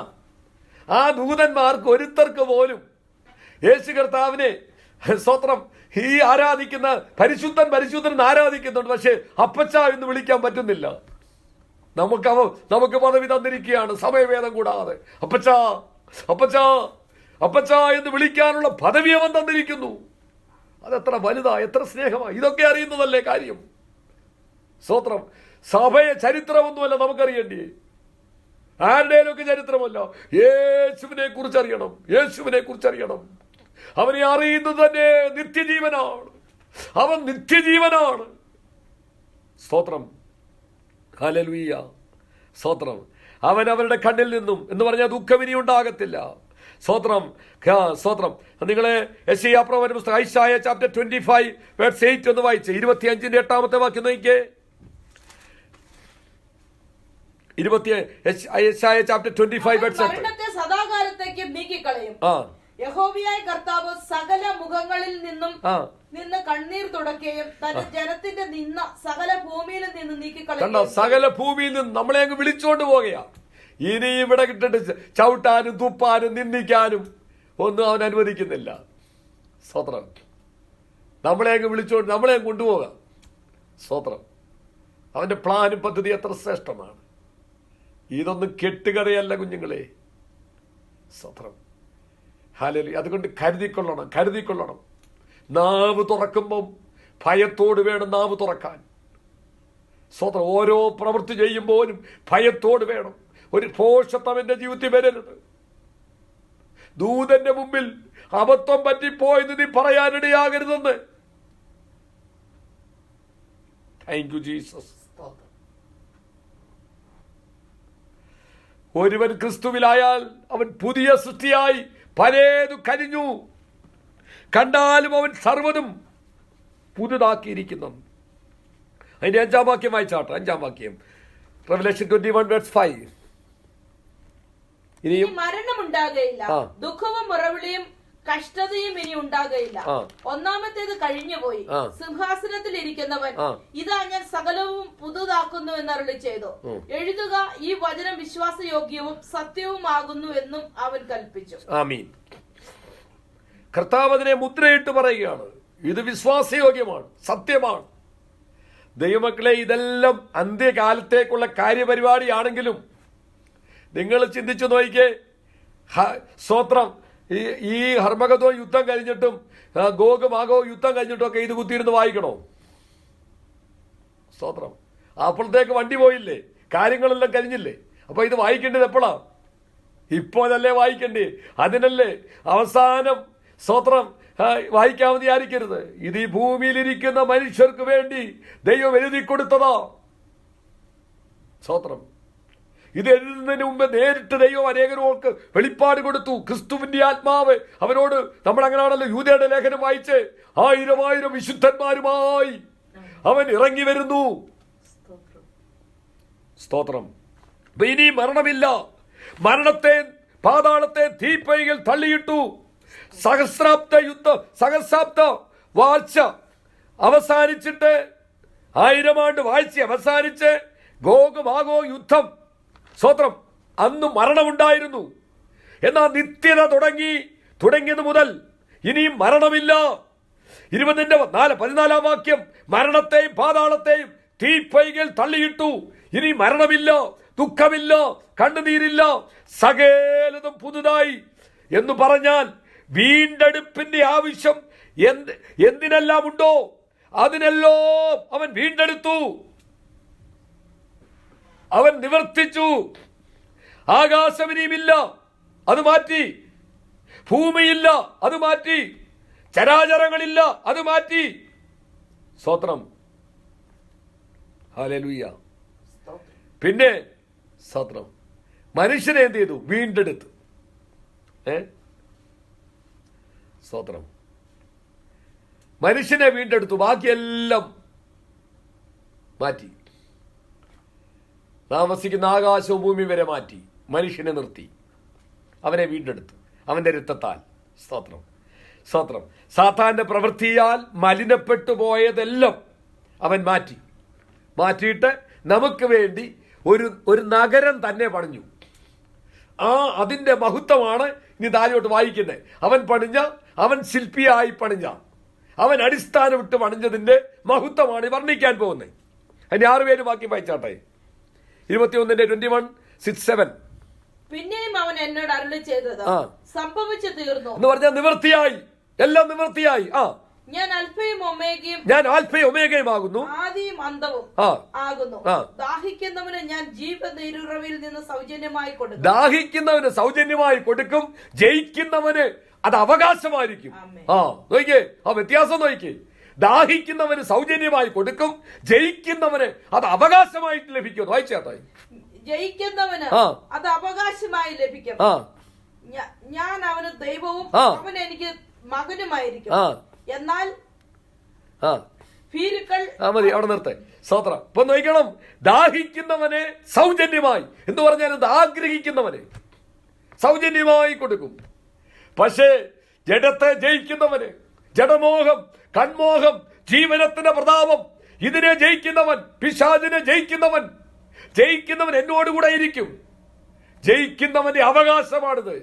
ആ ദൂതന്മാർക്ക് ഒരുത്തർക്ക് പോലും യേശു കർത്താവിനെ സ്തോത്രം ഈ ആരാധിക്കുന്ന പരിശുദ്ധൻ ആരാധിക്കുന്നുണ്ട്, പക്ഷെ അപ്പച്ച എന്ന് വിളിക്കാൻ പറ്റുന്നില്ല. നമുക്ക് പദവി തന്നിരിക്കുകയാണ് സമയഭേദം കൂടാതെ. അപ്പച്ച എന്ന് വിളിക്കാനുള്ള പദവി അവൻ തന്നിരിക്കുന്നു. അതെത്ര വലുതാ, എത്ര സ്നേഹമാ! ഇതൊക്കെ അറിയുന്നതല്ലേ കാര്യം. സ്തോത്രം. സഭയെ ചരിത്രമൊന്നുമല്ല നമുക്കറിയേണ്ടി, ആരുടെയൊക്കെ ചരിത്രമല്ല, യേശുവിനെ കുറിച്ച് അറിയണം. അവനെ അറിയുന്നത് തന്നെ നിത്യജീവനാണ്. അവൻ നിത്യജീവനാണ്. സ്തോത്രം. ഹല്ലേലൂയ. സ്തോത്രം. അവൻ അവരുടെ കണ്ണിൽ നിന്നും എന്ന് പറഞ്ഞാൽ ദുഃഖം ഇനി ഉണ്ടാകത്തില്ല. സ്തോത്രം. നിങ്ങളെ യെശയ്യാ പ്രവചന പുസ്തകം ഐശായ ചാപ്റ്റർ 25 വേഴ്സ് 8 ഒന്ന് വായിച്ച് 25ന്റെ 8ാമത്തെ വാക്യം നോക്കിയേ. യെശയ്യാ ചാപ്റ്റർ 25 വേഴ്സ് 8. സദാകാലത്തേക്ക് നീക്കിക്കളയും. യഹോവയായ കർത്താവ് സകല മുഖങ്ങളിൽ നിന്ന് കണ്ണീർ തുടക്കുകയും തന്റെ ജനത്തിന്റെ നിന്ന സകല ഭൂമിയിൽ നിന്ന് നീക്കിക്കളയും. സകല ഭൂമിയിൽ നിന്ന് നമ്മളെ അങ്ങ് വിളിച്ചോണ്ട് പോകുകയാ. ഇനി ഇവിടെ കിട്ടിട്ട് ചവിട്ടാനും തുപ്പാനും നിന്ദിക്കാനും ഒന്നും അവൻ അനുവദിക്കുന്നില്ല. സ്തോത്രം. നമ്മളെ അങ്ങ് വിളിച്ചോണ്ട് നമ്മളെ അങ്ങ് കൊണ്ടുപോകാം. സ്തോത്രം. അവന്റെ പ്ലാനും പദ്ധതി എത്ര ശ്രേഷ്ഠമാണ്. ഇതൊന്നും കെട്ടുകഥയല്ല കുഞ്ഞുങ്ങളെ. സ്തോത്രം. ഹല്ലേലൂയ. അതുകൊണ്ട് കരുതിക്കൊള്ളണം. നാവ് തുറക്കുമ്പം ഭയത്തോട് വേണം നാവ് തുറക്കാൻ. സ്തോത്രം. ഓരോ പ്രവൃത്തി ചെയ്യുമ്പോഴും ഭയത്തോട് വേണം. ഒരു ഭോഷത്വം എന്റെ ജീവിതത്തിൽ വരരുത്. ദൂതന്റെ മുമ്പിൽ അബദ്ധം പറ്റിപ്പോയെന്ന് നീ പറയാനിടയാകരുതെന്ന്. Thank you Jesus. ഒരുവൻ ക്രിസ്തുവിലായാൽ അവൻ പുതിയ സൃഷ്ടിയായി, പലേതു കരിഞ്ഞു, കണ്ടാലും അവൻ സർവ്വതും പുതുതാക്കിയിരിക്കുന്നു. അതിന്റെ 5ാം വാക്യം വായിച്ചാട്ടെ. 5ാം വാക്യം റെവലേഷൻ 21 വേഴ്സ് 5. ഇനിയും മരണമുണ്ടാകയില്ല, ദുഃഖവും മുറവിളിയും കഷ്ടതയും ഇനി ഉണ്ടാകയില്ല. ഒന്നാമത്തേത് കഴിഞ്ഞുപോയി. സിംഹാസനത്തിൽ ഇരിക്കുന്നവൻ ഇതാ ഞാൻ സകലവും പുതുതാക്കുന്നു എന്നരുളി ചെയ്തു. എഴുതുക, ഈ വചനം വിശ്വാസയോഗ്യവും സത്യവുമാകുന്നു എന്നും അവൻ കൽപ്പിച്ചു. ആമീൻ. കർത്താവ് അതിനെ മുദ്രയിട്ട് പറയുകയാണ്, ഇത് വിശ്വാസയോഗ്യമാണ്, സത്യമാണ്. ദൈവമക്കളെ, ഇതെല്ലാം അന്ത്യകാലത്തേക്കുള്ള കാര്യപരിപാടിയാണെങ്കിലും നിങ്ങൾ ചിന്തിച്ചു നോക്കിക്കേ. സ്തോത്രം. ഈ ഹർമഗദോ യുദ്ധം കഴിഞ്ഞിട്ടും ഗോഗ് മാഗോ യുദ്ധം കഴിഞ്ഞിട്ടും ഒക്കെ ഇത് കുത്തിയിരുന്ന് വായിക്കണോ? സ്തോത്രം. അപ്പോഴത്തേക്ക് വണ്ടി പോയില്ലേ, കാര്യങ്ങളെല്ലാം കഴിഞ്ഞില്ലേ. അപ്പൊ ഇത് വായിക്കേണ്ടത് എപ്പോഴാ? ഇപ്പോഴല്ലേ വായിക്കണ്ടേ? അതിനല്ലേ അവസാനം സ്തോത്രം വായിക്കാമെന്ന് വിചാരിക്കരുത്. ഇത് ഈ ഭൂമിയിലിരിക്കുന്ന മനുഷ്യർക്ക് വേണ്ടി ദൈവം എഴുതി കൊടുത്തതാ. സ്തോത്രം. ഇത് എഴുതുന്നതിന് മുമ്പ് നേരിട്ട് ദൈവം അനേകർക്ക് വെളിപ്പാട് കൊടുത്തു. ക്രിസ്തുവിന്റെ ആത്മാവ് അവരോട്, നമ്മൾ അങ്ങനെയാണല്ലോ യൂദയുടെ ലേഖനം വായിച്ച്, 1000 വിശുദ്ധന്മാരുമായി അവൻ ഇറങ്ങി വരുന്നു. സ്തോത്രം. ഇനി മരണമില്ല. മരണത്തെ പാതാളത്തെ തീപ്പൈകൾ തള്ളിയിട്ടു. സഹസ്രാബ്ദ വാഴ്ച അവസാനിച്ചിട്ട്, 1000 ആണ്ട് വാഴ്ച അവസാനിച്ച് ഗോഗ് മാഗോ യുദ്ധം. സ്തോത്രം. അന്ന് മരണമുണ്ടായിരുന്നു. എന്നാൽ നിത്യത തുടങ്ങിയത് മുതൽ ഇനിയും മരണമില്ല. 14-ാം വാക്യം, മരണത്തെയും പാതാളത്തെയും തീപ്പൈകൾ തള്ളിയിട്ടു. ഇനി മരണമില്ല, ദുഃഖമില്ല, കണ്ണുനീരില്ല, സകലതും പുതുതായി എന്ന് പറഞ്ഞാൽ വീണ്ടെടുപ്പിന്റെ ആവശ്യം എന്തിനെല്ലാം ഉണ്ടോ അതിനെല്ലാം അവൻ വീണ്ടെടുത്തു, അവൻ നിവർത്തിച്ചു. ആകാശം ഇനിയുമില്ല, അത് മാറ്റി. ഭൂമിയില്ല, അത് മാറ്റി. ചരാചരങ്ങളില്ല, അത് മാറ്റി. സ്തോത്രം. ഹല്ലേലൂയ. പിന്നെ സ്തോത്രം, മനുഷ്യനെ എന്ത് ചെയ്തു? വീണ്ടെടുത്തു. സ്തോത്രം. മനുഷ്യനെ വീണ്ടെടുത്തു, ബാക്കിയെല്ലാം മാറ്റി. താമസിക്കുന്ന ആകാശവും ഭൂമി വരെ മാറ്റി, മനുഷ്യനെ നിർത്തി, അവനെ വീണ്ടെടുത്തു അവന്റെ രക്തത്താൽ. സ്തോത്രം, സ്തോത്രം. സാത്താന്റെ പ്രവൃത്തിയാൽ മലിനപ്പെട്ടു പോയതെല്ലാം അവൻ മാറ്റിയിട്ട് നമുക്ക് വേണ്ടി ഒരു നഗരം തന്നെ പണിഞ്ഞു. അതിന്റെ മഹത്വമാണ് ഇനി താഴോട്ട് വായിക്കുന്നത്. അവൻ ശില്പിയായി പണിഞ്ഞ, അവൻ അടിസ്ഥാനം ഇട്ട് പണിഞ്ഞതിന്റെ മഹത്വമാണ് വർണ്ണിക്കാൻ പോകുന്നത്. അതിന് 6 പേര് വാക്യം വായിച്ചാട്ടെ. 21:21-6-7. പിന്നെയും അവൻ എന്നോട് അരുളി ചെയ്തത് സംഭവിച്ചു തീർന്നു എന്ന് പറഞ്ഞാൽ നിവൃത്തിയായി, എല്ലാം നിവൃത്തിയായി. ഞാൻ ആൽഫയും ഒമേഗയും ആകുന്നു, ആദിയും അന്തവും ആകുന്നു. ദാഹിക്കുന്നവന് ഞാൻ ജീവനീരുറവിൽ നിന്ന് സൗജന്യമായി കൊടുക്കും. ദാഹിക്കുന്നവന് സൗജന്യമായി കൊടുക്കും, ജയിക്കുന്നവന് അത് അവകാശമായിരിക്കും. നോക്കിയേ, വ്യത്യാസം നോക്കിയേ. ദാഹിക്കുന്നവന് സൗജന്യമായി കൊടുക്കും, ജയിക്കുന്നവന് അത് അവകാശമായിട്ട് ലഭിക്കും. വായിച്ചാട്ടെ. ജയിക്കുന്നവന് അത് അവകാശമായി ലഭിക്കും. ഞാൻ അവന് ദൈവവും അവൻ എനിക്ക് മകനുമായിരിക്കും. എന്നാൽ മതി, അവിടെ നിർത്തേ. സ്തോത്രം. ഇപ്പൊ നോക്കണം, ദാഹിക്കുന്നവനെ സൗജന്യമായി എന്ന് പറഞ്ഞാൽ ഇത് ആഗ്രഹിക്കുന്നവനെ സൗജന്യമായി കൊടുക്കും. പക്ഷേ ജഡത്തെ ജയിക്കുന്നവന്, ജഡമോഹം, കൺമോഹം, ജീവനത്തിന്റെ പ്രതാപം, ഇതിനെ ജയിക്കുന്നവൻ, പിശാചിനെ ജയിക്കുന്നവൻ എന്നോടുകൂടെ ഇരിക്കും. ജയിക്കുന്നവന്റെ അവകാശമാണിത്.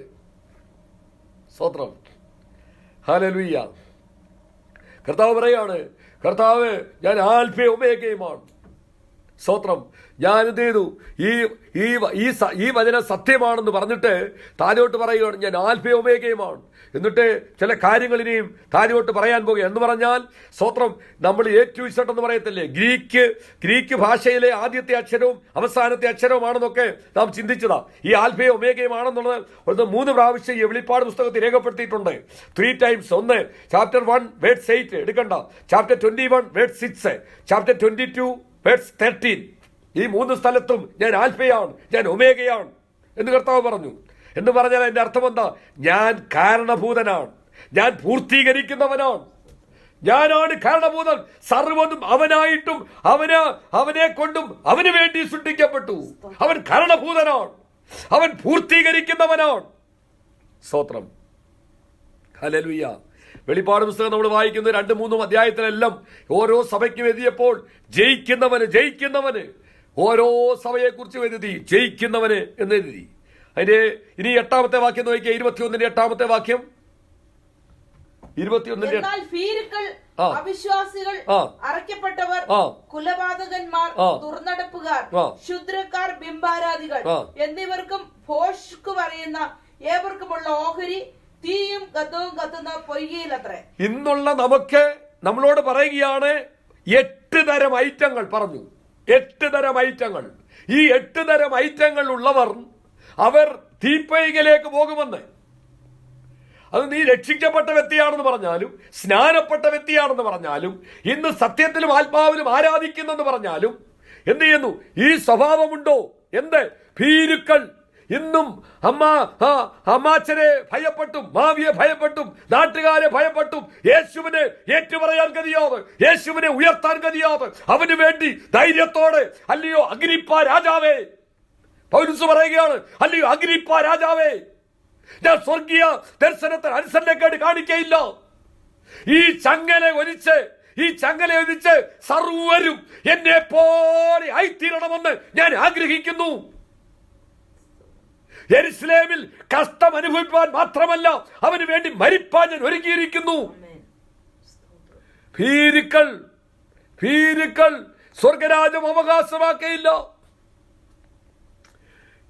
സ്തോത്രം. ഹല്ലേലൂയ. കർത്താവ് പറയാണ്, കർത്താവ് ഞാൻ ആൽഫയും ഒമേഗയുമാണ്. സ്തോത്രം. ഞാൻ എന്ത് ചെയ്തു? ഈ വചനം സത്യമാണെന്ന് പറഞ്ഞിട്ട് താഴോട്ട് പറയുകയാണ്, ഞാൻ ആൽഫയും ഒമേഗയുമാണ്. എന്നിട്ട് ചില കാര്യങ്ങൾ ഇനിയും താഴോട്ട് പറയാൻ പോകുക. എന്ന് പറഞ്ഞാൽ സ്തോത്രം, നമ്മൾ A to Z എന്ന് പറയത്തില്ലേ, ഗ്രീക്ക് ഭാഷയിലെ ആദ്യത്തെ അക്ഷരവും അവസാനത്തെ അക്ഷരവുമാണെന്നൊക്കെ നാം ചിന്തിച്ചതാ. ഈ ആൽഫയും ഒമേഗയും ആണെന്നുള്ളത് 3 പ്രാവശ്യം ഈ വെളിപ്പാട് പുസ്തകത്തിൽ രേഖപ്പെടുത്തിയിട്ടുണ്ട്. 3 times. ഒന്ന് chapter 1 verse 8 എടുക്കണ്ട, chapter 21 verse 6, chapter 22 verse 13. ഈ 3 സ്ഥലത്തും ഞാൻ ആൽഫയാണ്, ഞാൻ ഒമേഗയാണ് എന്ന് കർത്താവ് പറഞ്ഞു. എന്ന് പറഞ്ഞാൽ അതിന്റെ അർത്ഥം എന്താ? ഞാൻ കാരണഭൂതനാണ്, ഞാൻ പൂർത്തീകരിക്കുന്നവനാണ്, ഞാനാണ് കാരണഭൂതൻ. സർവ്വതും അവനായിട്ടും അവനെ കൊണ്ടും അവന് വേണ്ടി സൃഷ്ടിക്കപ്പെട്ടു. അവൻ കാരണഭൂതനാണ്, അവൻ പൂർത്തീകരിക്കുന്നവനാണ്. സ്തോത്രം. ഹല്ലേലൂയ. വെളിപ്പാട് പുസ്തകം നമ്മൾ വായിക്കുന്ന 2-3 അധ്യായത്തിലെല്ലാം ഓരോ സഭയ്ക്കും എഴുതിയപ്പോൾ ജയിക്കുന്നവന് ഓരോ സഭയെക്കുറിച്ച് എഴുതി, ജയിക്കുന്നവന് എന്ന് എഴുതി. അതിന്റെ ഇനി 8-ാമത്തെ വാക്യം നോക്കിയാൽ 21-ാമത്തെ വാക്യം. 21 അവിശ്വാസികൾ, അറയ്ക്കപ്പെട്ടവർ, കുലപാതകന്മാർ, ദുർനടപ്പുകാർ, ക്ഷുദ്രക്കാർ, ബിംബാരാധികൾ എന്നിവർക്കും ഭോഷ്കു പറയുന്ന ഏവർക്കുമുള്ള ഓഹരി തീയും ഗന്ധവും കത്തുന്ന പൊയ്കയിലത്രേ. ഇന്നുള്ള നമുക്ക് നമ്മളോട് പറയുകയാണ് 8 തരം ഐറ്റങ്ങൾ പറഞ്ഞു. 8 തരം ഐറ്റങ്ങൾ. ഈ 8 തരം ഐറ്റങ്ങൾ ഉള്ളവർ അവർ തീപ്പൊയ്കയിലേക്ക് പോകുമെന്ന്. അത് നീ രക്ഷിക്കപ്പെട്ട വ്യക്തിയാണെന്ന് പറഞ്ഞാലും, സ്നാനപ്പെട്ട വ്യക്തിയാണെന്ന് പറഞ്ഞാലും, ഇന്ന് സത്യത്തിലും ആത്മാവിലും ആരാധിക്കുന്നെന്ന് പറഞ്ഞാലും എന്ത് ചെയ്യുന്നു? ഈ സ്വഭാവമുണ്ടോ? എന്ത്? ഭീരുക്കൾ ഇന്നും അമ്മാച്ചനെ ഭയപ്പെട്ടും, മാവിയെ ഭയപ്പെട്ടും, നാട്ടുകാരെ ഭയപ്പെട്ടും, യേശുവിനെ ഏറ്റുപറയാൻ കഴിയാതെ, യേശുവിനെ ഉയർത്താൻ കഴിയാതെ, അവന് വേണ്ടി ധൈര്യത്തോടെ, അല്ലയോ അഗ്രിപ്പാ രാജാവേ, പൗലോസ് പറയുകയാണ്, അല്ലയോ അഗ്രിപ്പാ രാജാവേ, ഞാൻ സ്വർഗീയ ദർശനത്തിൽ അനുസരണക്കേട് കാണിക്കയില്ല. ഈ ചങ്ങല ഒലിച്ച് സർവരും എന്നെ പോലെ ആയിത്തീരണമെന്ന് ഞാൻ ആഗ്രഹിക്കുന്നു. യെരുശലേമിൽ കഷ്ടം അനുഭവിപ്പാൻ മാത്രമല്ല, അവന് വേണ്ടി മരിപ്പാൻ ഞാൻ ഒരുക്കിയിരിക്കുന്നു. ഭീരുക്കൾ സ്വർഗരാജ്യം അവകാശമാക്കയില്ല.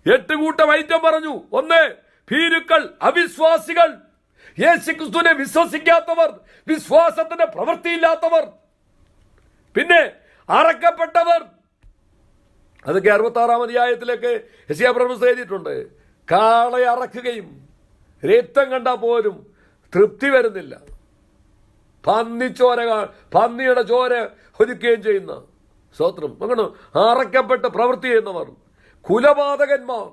8 കൂട്ടം ഐറ്റം പറഞ്ഞു. 1, ഭീരുക്കൾ, അവിശ്വാസികൾ, യേശുക്രിസ്തുവിനെ വിശ്വസിക്കാത്തവർ, വിശ്വാസത്തിന്റെ പ്രവൃത്തിയില്ലാത്തവർ. പിന്നെ അറക്കപ്പെട്ടവർ. അതൊക്കെ 66-ാം അധ്യായത്തിലേക്ക് യെശയ്യാ പ്രവചനം എഴുതിയിട്ടുണ്ട്. കാളയെ അറക്കുകയും രക്തം കണ്ടാൽ പോലും തൃപ്തി വരുന്നില്ല. പന്നിയുടെ ചോര ഒതുക്കുകയും ചെയ്യുന്ന സ്തോത്രം. അങ്ങനെ അറക്കപ്പെട്ട് പ്രവൃത്തി ചെയ്യുന്നവർ, കുലപാതകന്മാർ,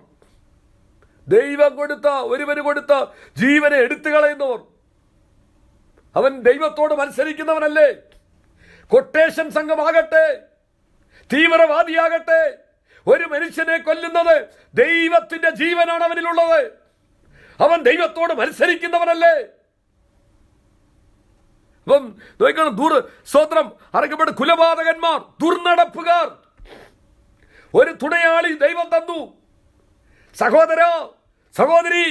ദൈവം കൊടുത്ത ഒരുവന് കൊടുത്ത ജീവനെ എടുത്തു കളയുന്നവർ. അവൻ ദൈവത്തോട് മത്സരിക്കുന്നവനല്ലേ? കൊട്ടേഷൻ സംഘമാകട്ടെ, തീവ്രവാദിയാകട്ടെ, ഒരു മനുഷ്യനെ കൊല്ലുന്നത് ദൈവത്തിന്റെ ജീവനാണ് അവനിലുള്ളത്. അവൻ ദൈവത്തോട് മത്സരിക്കുന്നവനല്ലേ? അപ്പം നോക്കണം, സ്തോത്രം, അറക്കപ്പെട്ട കുലപാതകന്മാർ, ദുർനടപ്പുകാർ. ഒരു തുണയാളി ദൈവം തന്നു. സഹോദര, സഹോദരി,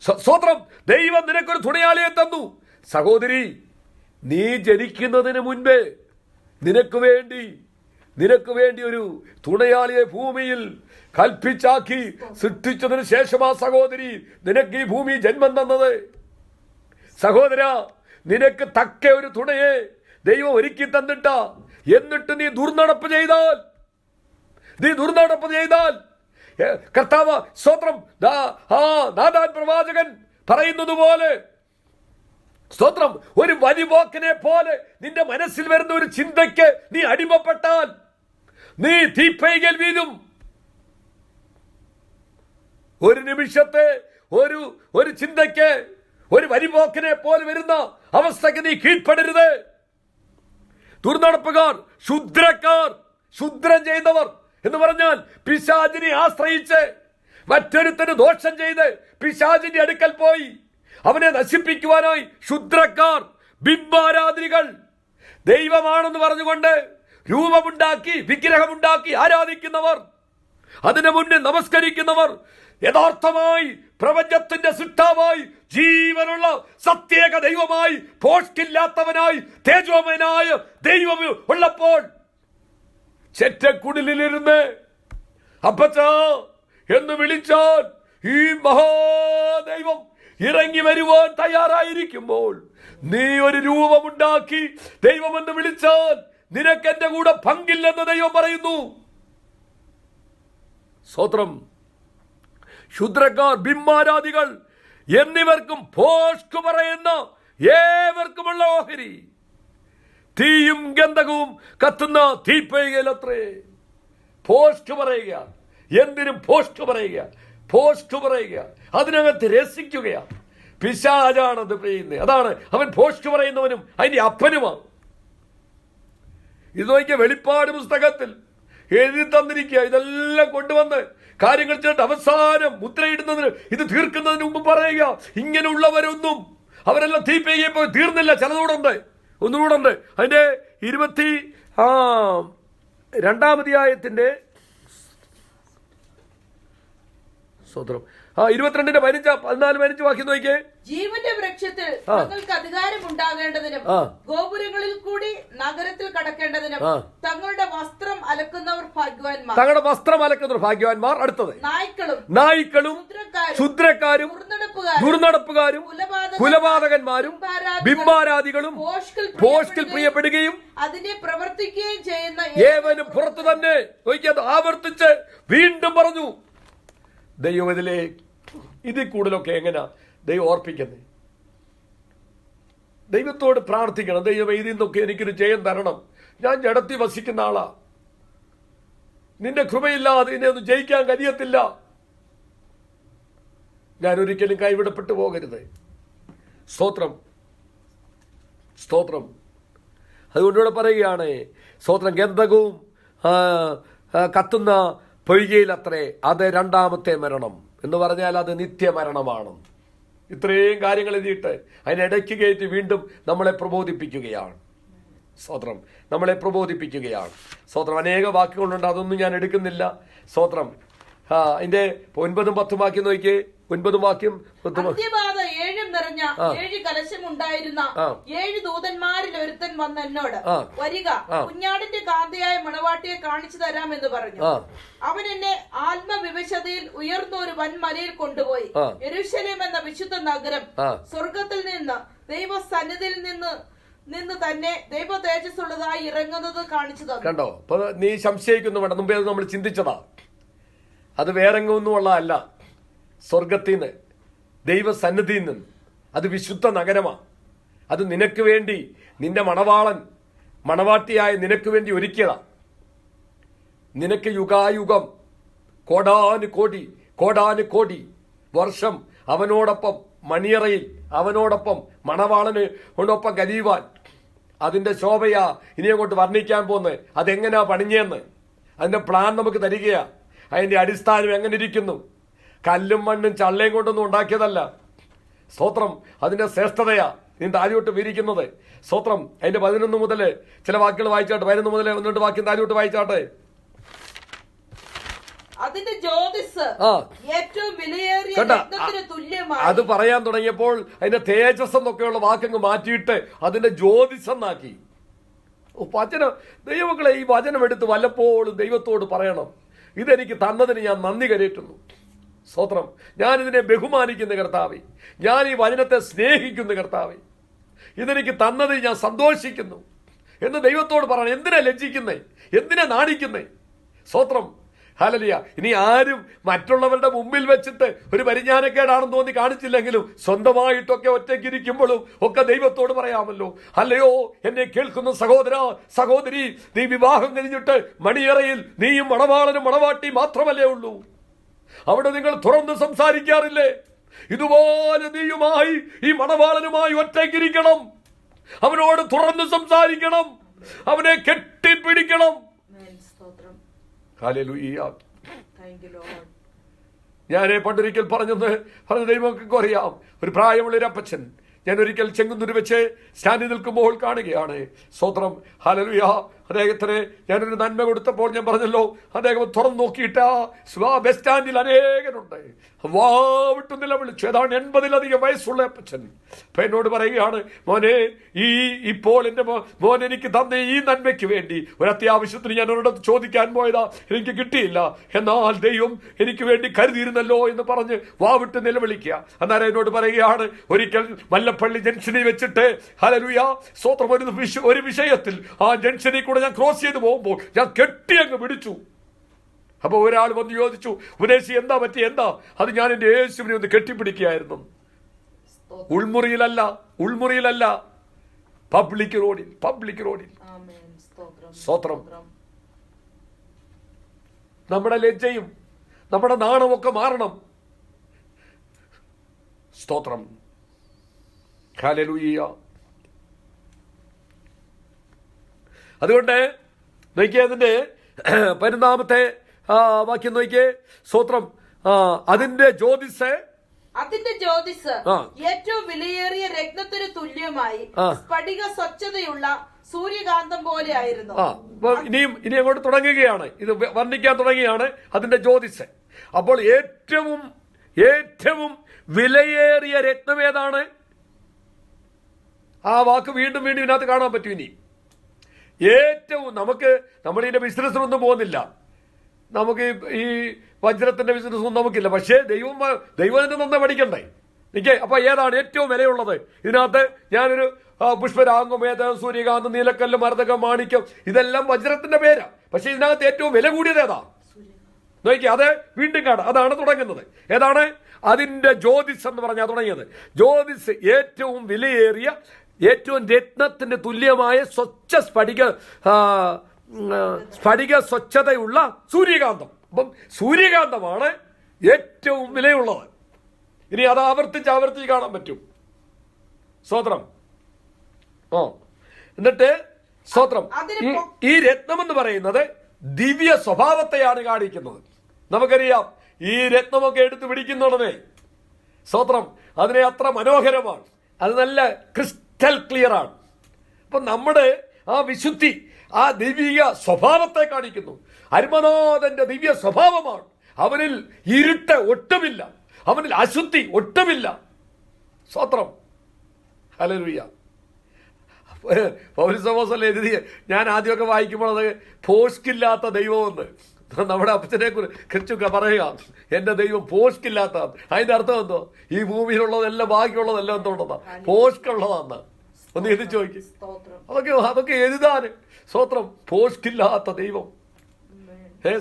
സ്തോത്രം, ദൈവം നിനക്കൊരു തുണയാളിയെ തന്നു. സഹോദരി, നീ ജനിക്കുന്നതിന് മുൻപേ നിനക്ക് വേണ്ടി ഒരു തുണയാളിയെ ഭൂമിയിൽ കൽപ്പിച്ചാക്കി സൃഷ്ടിച്ചതിന് ശേഷമാ സഹോദരി നിനക്ക് ഈ ഭൂമി ജന്മം തന്നത്. സഹോദര, നിനക്ക് തക്ക ഒരു തുണയെ ദൈവം ഒരുക്കി തന്നിട്ട, എന്നിട്ട് നീ ദുർനടപ്പ് ചെയ്താൽ കർത്താവ് സ്തോത്രം, നാഥാൻ പ്രവാചകൻ പറയുന്നത് പോലെ, സ്തോത്രം, ഒരു വരിപോക്കനെ പോലെ നിന്റെ മനസ്സിൽ വരുന്ന ഒരു ചിന്തയ്ക്ക് നീ അടിമപ്പെട്ടാൽ നീ തീപ്പൈകൽ വീഴും. ഒരു നിമിഷത്തെ ഒരു ചിന്തയ്ക്ക്, ഒരു വരിപോക്കനെ പോലെ വരുന്ന അവസ്ഥയ്ക്ക് നീ കീഴ്പ്പെടരുത്. ദുർനടപ്പുകാർ, ശുദ്രം ചെയ്യുന്നവർ എന്ന് പറഞ്ഞാൽ പിശാചിനെ ആശ്രയിച്ച് മറ്റൊരുത്തന് ദോഷം ചെയ്ത് പിശാചിന്റെ അടുക്കൽ പോയി അവനെ നശിപ്പിക്കുവാനായി ശുദ്രക്കാർ, ബിംബാരാധനികൾ, ദൈവമാണെന്ന് പറഞ്ഞുകൊണ്ട് രൂപമുണ്ടാക്കി വിഗ്രഹമുണ്ടാക്കി ആരാധിക്കുന്നവർ, അതിനു മുന്നിൽ നമസ്കരിക്കുന്നവർ, യഥാർത്ഥമായി പ്രപഞ്ചത്തിന്റെ സൃഷ്ടാവായി ജീവനുള്ള സത്യേക ദൈവമായി പോഷ്കില്ലാത്തവനായി തേജോമയനായ ദൈവം ഉള്ളപ്പോൾ ചെറ്റക്കുടിലിരുന്ന് അപ്പച്ചാ എന്ന് വിളിച്ചാൽ ഈ മഹാദൈവം ഇറങ്ങി വരുവാൻ തയ്യാറായിരിക്കുമ്പോൾ നീ ഒരു രൂപമുണ്ടാക്കി ദൈവമെന്ന് വിളിച്ചാൽ നിനക്ക് എന്റെ കൂടെ പങ്കില്ലെന്ന് ദൈവം പറയുന്നു. സ്തോത്രം. ശുദ്രക്കാർ, ബിംബാരാധികൾ എന്നിവർക്കും ഭോഷ്ക് പറയുന്ന ഏവർക്കുമുള്ള ഓഹരി തീയും ഗന്ധകവും കത്തുന്ന തീപ്പൈകയിലത്രേ. ഭോഷ്ക് പറയുക, എന്തിനും ഭോഷ്ക് പറയുക, അതിനകത്ത് രസിക്കുകയാണ്. പിശാചാണത് ചെയ്യുന്നത്. അതാണ് അവൻ ഭോഷ്ക് പറയുന്നവനും അതിന്റെ അപ്പനുമാണ്. ഇത് നോക്കിയ വെളിപ്പാട് പുസ്തകത്തിൽ എഴുതി തന്നിരിക്കുക. ഇതെല്ലാം കൊണ്ടുവന്ന് കാര്യങ്ങൾ ചെയ്തിട്ട് അവസാനം മുദ്രയിടുന്നതിന്, ഇത് തീർക്കുന്നതിന് മുമ്പ് പറയുക, ഇങ്ങനെയുള്ളവരൊന്നും അവരെല്ലാം തീപ്പയ്യെ പോയി തീർന്നില്ല. ഒന്നുകൂടെ ഉണ്ട്. അതിന്റെ 22-ാം അധ്യായത്തിന്റെ സ്വത്രം 22-ന്റെ 14-15 നോക്കിയേ. ജീവന്റെ വൃക്ഷത്തിൽ തങ്ങൾക്ക് അധികാരം ഉണ്ടാകേണ്ടതിനും ഗോപുരങ്ങളിൽ കൂടി നഗരത്തിൽ കടക്കേണ്ടതിനും തങ്ങളുടെ വസ്ത്രം അലക്കുന്നവർ ഭാഗ്യവാന്മാർ. അടുത്തത് നായ്ക്കളും ശുദ്രക്കാരും ദുർനടപ്പുകാരും കുലപാതകന്മാരും ബിംബാരാധികളും ഭോഷ്കിൽ പ്രിയപ്പെടുകയും അതിനെ പ്രവർത്തിക്കുകയും ചെയ്യുന്ന ഏവനും പുറത്തു തന്നെ. നോക്കിയത് ആവർത്തിച്ച് വീണ്ടും പറഞ്ഞു. ദൈവം ഇതിൽ കൂടുതലൊക്കെ എങ്ങനെയാ ദൈവം ഓർപ്പിക്കുന്നത്? ദൈവത്തോട് പ്രാർത്ഥിക്കണം. ദൈവം ഇതിൽ നിന്നൊക്കെ എനിക്കൊരു ജയം തരണം. ഞാൻ ജഡത്തിൽ വസിക്കുന്ന ആളാ, നിന്റെ കൃപയില്ലാതെ ഇതിനെ ഒന്നും ജയിക്കാൻ കഴിയത്തില്ല. ഞാൻ ഒരിക്കലും കൈവിടപ്പെട്ടു പോകരുത്. സ്തോത്രം. അതുകൊണ്ടിവിടെ പറയുകയാണ്, സ്തോത്രം, ഗന്ധകവും കത്തുന്ന പൊയ്കയിൽ അത്രേ, അത് രണ്ടാമത്തെ മരണം എന്ന് പറഞ്ഞാൽ അത് നിത്യമരണമാണ്. ഇത്രയും കാര്യങ്ങൾ എഴുതിയിട്ട് അതിനിടയ്ക്ക് കയറ്റി വീണ്ടും നമ്മളെ പ്രബോധിപ്പിക്കുകയാണ്. സ്തോത്രം. അനേക വാക്കുകളുണ്ട്, അതൊന്നും ഞാൻ എടുക്കുന്നില്ല. സ്തോത്രം. അതിന്റെ 9-ഉം 10-ഉം വാക്യം നോക്കിയേ. 9-ാം വാക്യം, 7 നിറഞ്ഞ 7 കലശമുണ്ടായിരുന്ന 7 ദൂതന്മാരിൽ ഒരുത്തൻ വന്ന് എന്നോട്, വരിക, കുഞ്ഞാടിന്റെ കാന്തയായ മണവാട്ടിയെ കാണിച്ചു തരാം എന്ന് പറഞ്ഞു. അവൻ എന്നെ ആത്മവിവശതയിൽ ഉയർന്ന ഒരു വൻമലയിൽ കൊണ്ടുപോയി യെരൂശലേം എന്ന വിശുദ്ധ നഗരം സ്വർഗത്തിൽ നിന്ന് ദൈവസന്നിധിയിൽ നിന്ന് തന്നെ ദൈവ തേജസ്സുള്ളതായി ഇറങ്ങുന്നത് കാണിച്ചു തന്നു. കണ്ടോ? നീ സംശയിക്കുന്നു വേണ്ട, മുമ്പേ നമ്മൾ ചിന്തിച്ചതാ. അത് വേറെങ്ങൊന്നുമുള്ളതല്ല, സ്വർഗത്തിൽ നിന്ന്, ദൈവസന്നിധിയിൽ നിന്ന്. അത് വിശുദ്ധ നഗരമാണ്. അത് നിനക്ക് വേണ്ടി നിന്റെ മണവാളൻ മണവാട്ടിയായ നിനക്ക് വേണ്ടി ഒരുക്കിയതാ. നിനക്ക് യുഗായുഗം കോടാനുകോടി വർഷം അവനോടൊപ്പം മണിയറയിൽ അവനോടൊപ്പം മണവാളനോടൊപ്പം കഴിയുവാൻ. അതിന്റെ ശോഭയാ ഇനി അങ്ങോട്ട് വർണ്ണിക്കാൻ പോകുന്നത്. അതെങ്ങനെയാ പണിഞ്ഞെന്ന് അതിന്റെ പ്ലാൻ നമുക്ക് തരികയാ. അതിന്റെ അടിസ്ഥാനം എങ്ങനെ ഇരിക്കുന്നു? കല്ലും മണ്ണും ചള്ളയും കൊണ്ടൊന്നും ഉണ്ടാക്കിയതല്ല. സ്തോത്രം. അതിന്റെ ശ്രേഷ്ഠതയാ നീ താഴോട്ട് വിരിക്കുന്നത്. സ്തോത്രം. അതിന്റെ 11 മുതൽ ചില വാക്കുകൾ വായിച്ചാട്ടെ. 11 മുതൽ 12 വാക്യം താഴോട്ട് വായിച്ചാട്ടെ. അതിന്റെ ജ്യോതിസ് ഏറ്റവും വിലയേറിയ രത്നത്തിന് തുല്യമായി. അത് പറയാൻ തുടങ്ങിയപ്പോൾ അതിന്റെ തേജസ് എന്നൊക്കെയുള്ള വാക്കങ്ങ് മാറ്റിയിട്ട് അതിന്റെ ജ്യോതിസ് എന്നാക്കി. വചനം, ദൈവമക്കളെ, ഈ വചനം എടുത്ത് വല്ലപ്പോഴും ദൈവത്തോട് പറയണം, ഇതെനിക്ക് തന്നതിന് ഞാൻ നന്ദി കരേറ്റുന്നു. സ്തോത്രം. ഞാനിതിനെ ബഹുമാനിക്കുന്ന കർത്താവേ, ഞാൻ ഈ വചനത്തെ സ്നേഹിക്കുന്ന കർത്താവേ, ഇതെനിക്ക് തന്നതിൽ ഞാൻ സന്തോഷിക്കുന്നു എന്ന് ദൈവത്തോട് പറയണം. എന്തിനാ ലജ്ജിക്കുന്നേ? എന്തിനാ നാണിക്കുന്നേ? സ്തോത്രം. ഹല്ലേലൂയ. ഇനി ആരും മറ്റുള്ളവരുടെ മുമ്പിൽ വെച്ചിട്ട് ഒരു പരിജ്ഞാനക്കേടാണെന്ന് തോന്നി കാണിച്ചില്ലെങ്കിലും സ്വന്തമായിട്ടൊക്കെ ഒറ്റയ്ക്കിരിക്കുമ്പോഴും ഒക്കെ ദൈവത്തോട് പറയാമല്ലോ. അല്ലയോ എന്നെ കേൾക്കുന്ന സഹോദര സഹോദരി, നീ വിവാഹം കഴിഞ്ഞിട്ട് മണിയറയിൽ നീയും മണവാളനും മണവാട്ടി മാത്രമല്ലേ ഉള്ളൂ. അവിടെ നിങ്ങൾ തുറന്ന് സംസാരിക്കാറില്ലേ? ഇതുപോലെ നീയുമായി ഈ മണവാളനുമായി ഒറ്റയ്ക്കിരിക്കണം. അവനോട് തുറന്ന് സംസാരിക്കണം. അവനെ കെട്ടിപ്പിടിക്കണം. ഹല്ലേലൂയ. ഞാൻ പണ്ടൊരിക്കൽ പറഞ്ഞ ദൈവമൊക്കെ അറിയാം. ഒരു പ്രായമുള്ളൊരു അപ്പച്ചൻ ഞാൻ ഒരിക്കൽ ചെങ്ങന്നൂർ വെച്ച് സ്റ്റാൻഡിൽ നിൽക്കുമ്പോൾ കാണുകയാണ്. സ്തോത്രം. ഹല്ലേലൂയ. അദ്ദേഹത്തിന് ഞാനൊരു നന്മ കൊടുത്തപ്പോൾ ഞാൻ പറഞ്ഞല്ലോ, അദ്ദേഹം തുറന്നു നോക്കിയിട്ട് ബസ് സ്റ്റാൻഡിൽ അനേകനുണ്ട്. വാവിട്ട് നിലവിളിച്ചു. ഏതാണ്ട് 80-ലധികം വയസ്സുള്ള അപ്പച്ചൻ അപ്പൊ എന്നോട് പറയുകയാണ്, മോനെ, ഇപ്പോൾ എന്റെ മോൻ എനിക്ക് തന്ന ഈ നന്മയ്ക്ക് വേണ്ടി ഒരു അത്യാവശ്യത്തിന് ഞാൻ ഒരിടത്ത് ചോദിക്കാൻ പോയതാ, എനിക്ക് കിട്ടിയില്ല, എന്നാൽ ദൈവം എനിക്ക് വേണ്ടി കരുതിയിരുന്നല്ലോ എന്ന് പറഞ്ഞ് വാവിട്ട് നിലവിളിക്കുക. അന്നേരം എന്നോട് പറയുകയാണ്, ഒരിക്കൽ മല്ലപ്പള്ളി ജംഗ്ഷനിൽ വെച്ചിട്ട് ഹല്ലേലൂയ സ്തോത്രം, ഒരു വിഷയത്തിൽ ആ ജംഗ്ഷനിൽ കൂടെ ഞാൻ ക്രോസ് ചെയ്ത് പോകുമ്പോൾ ഞാൻ കെട്ടി അങ്ങ് പിടിച്ചു. അപ്പൊ ഒരാൾ വന്ന് ചോദിച്ചു, ഉപദേശി എന്താ പറ്റി? എന്താ? അത് ഞാൻ എന്റെ യേശുവിനെ ഒന്ന് കെട്ടിപ്പിടിക്കുകയായിരുന്നു. ഉൾമുറിയിലല്ല, പബ്ലിക് റോഡിൽ. സ്തോത്രം. നമ്മുടെ ലജ്ജയും നമ്മുടെ നാണമൊക്കെ മാറണം. സ്തോത്രം. ഹല്ലേലൂയ. അതുകൊണ്ട് നോക്കിയേ, അതിന്റെ 12-ാമത്തെ വാക്യം നോക്കിയേ. സ്തോത്രം. അതിന്റെ ജ്യോതിസ് ഏറ്റവും വിലയേറിയ രത്നത്തിന് തുല്യമായി സ്ഫടിക സ്വച്ഛതയുള്ള സൂര്യകാന്തം പോലെ ആയിരുന്നു. ഇനി അങ്ങോട്ട് തുടങ്ങുകയാണ്, ഇത് വർണ്ണിക്കാൻ തുടങ്ങുകയാണ് അതിന്റെ ജ്യോതിസ്. അപ്പോൾ ഏറ്റവും വിലയേറിയ രത്നം ഏതാണ്? ആ വാക്ക് വീണ്ടും ഇതിനകത്ത് കാണാൻ പറ്റും. ഇനി ഏറ്റവും നമ്മൾ ഇതിന്റെ ബിസിനസ്സിനൊന്നും പോകുന്നില്ല, നമുക്ക് ഈ വജ്രത്തിന്റെ ബിസിനസ്സൊന്നും നമുക്കില്ല. പക്ഷേ ദൈവത്തിന്റെ നന്നായി പഠിക്കണ്ടേ? അപ്പൊ ഏതാണ് ഏറ്റവും വിലയുള്ളത്? ഇതിനകത്ത് ഞാനൊരു പുഷ്പരാഗം, സൂര്യകാന്തം, നീലക്കല്ല്, മരതകം, മാണിക്യം, ഇതെല്ലാം വജ്രത്തിന്റെ പേരാ. പക്ഷെ ഇതിനകത്ത് ഏറ്റവും വില കൂടിയത് ഏതാ? നോക്കിയേ, അത് വീണ്ടും കാണാം. അതാണ് തുടങ്ങുന്നത്. ഏതാണ്? അതിന്റെ ജ്യോതിസ് എന്ന് പറഞ്ഞാൽ തുടങ്ങിയത്. ജ്യോതിസ് ഏറ്റവും വിലയേറിയ, ഏറ്റവും രത്നത്തിന് തുല്യമായ സ്ഫടിക സ്വച്ഛതയുള്ള സൂര്യകാന്തം. അപ്പം സൂര്യകാന്തമാണ് ഏറ്റവും വിലയുള്ളത്. ഇനി അത് ആവർത്തിച്ച് കാണാൻ പറ്റും. സ്തോത്രം. എന്നിട്ട് സ്തോത്രം, ഈ രത്നം എന്ന് പറയുന്നത് ദിവ്യ സ്വഭാവത്തെയാണ് കാണിക്കുന്നത്. നമുക്കറിയാം, ഈ രത്നമൊക്കെ എടുത്ത് പിടിക്കുന്നുടനെ സ്തോത്രം, അതിനെ അത്ര മനോഹരമാണ്, അത് നല്ല ക്രിസ്റ്റൽ ക്ലിയർ ആണ്. അപ്പൊ നമ്മുടെ ആ വിശുദ്ധി, ആ ദിവ്യ സ്വഭാവത്തെ കാണിക്കുന്നു. അരുമനാഥന്റെ ദിവ്യ സ്വഭാവമാണ്. അവനിൽ ഇരുട്ട് ഒട്ടുമില്ല, അവനിൽ അശുദ്ധി ഒട്ടുമില്ല. സ്തോത്രം. ഹല്ലേലൂയ. പൗലോസ് എഴുതിയ, ഞാൻ ആദ്യമൊക്കെ വായിക്കുമ്പോൾ അത് പോസ്കില്ലാത്ത ദൈവമെന്ന് നമ്മുടെ അപ്പച്ചനെ കുറിച്ച് പറയുക, എന്റെ ദൈവം പോസ്കില്ലാത്ത. അതിന്റെ അർത്ഥം എന്തോ? ഈ ഭൂമിയിലുള്ളതെല്ലാം ബാക്കിയുള്ളതെല്ലാം എന്തുള്ളതാ? പോസ്കുള്ളതാന്ന്. ഒന്ന് എഴുതി ചോദിക്കും. അതൊക്കെ എഴുതാന്. സ്തോത്രം. പോസ്കില്ലാത്ത ദൈവം.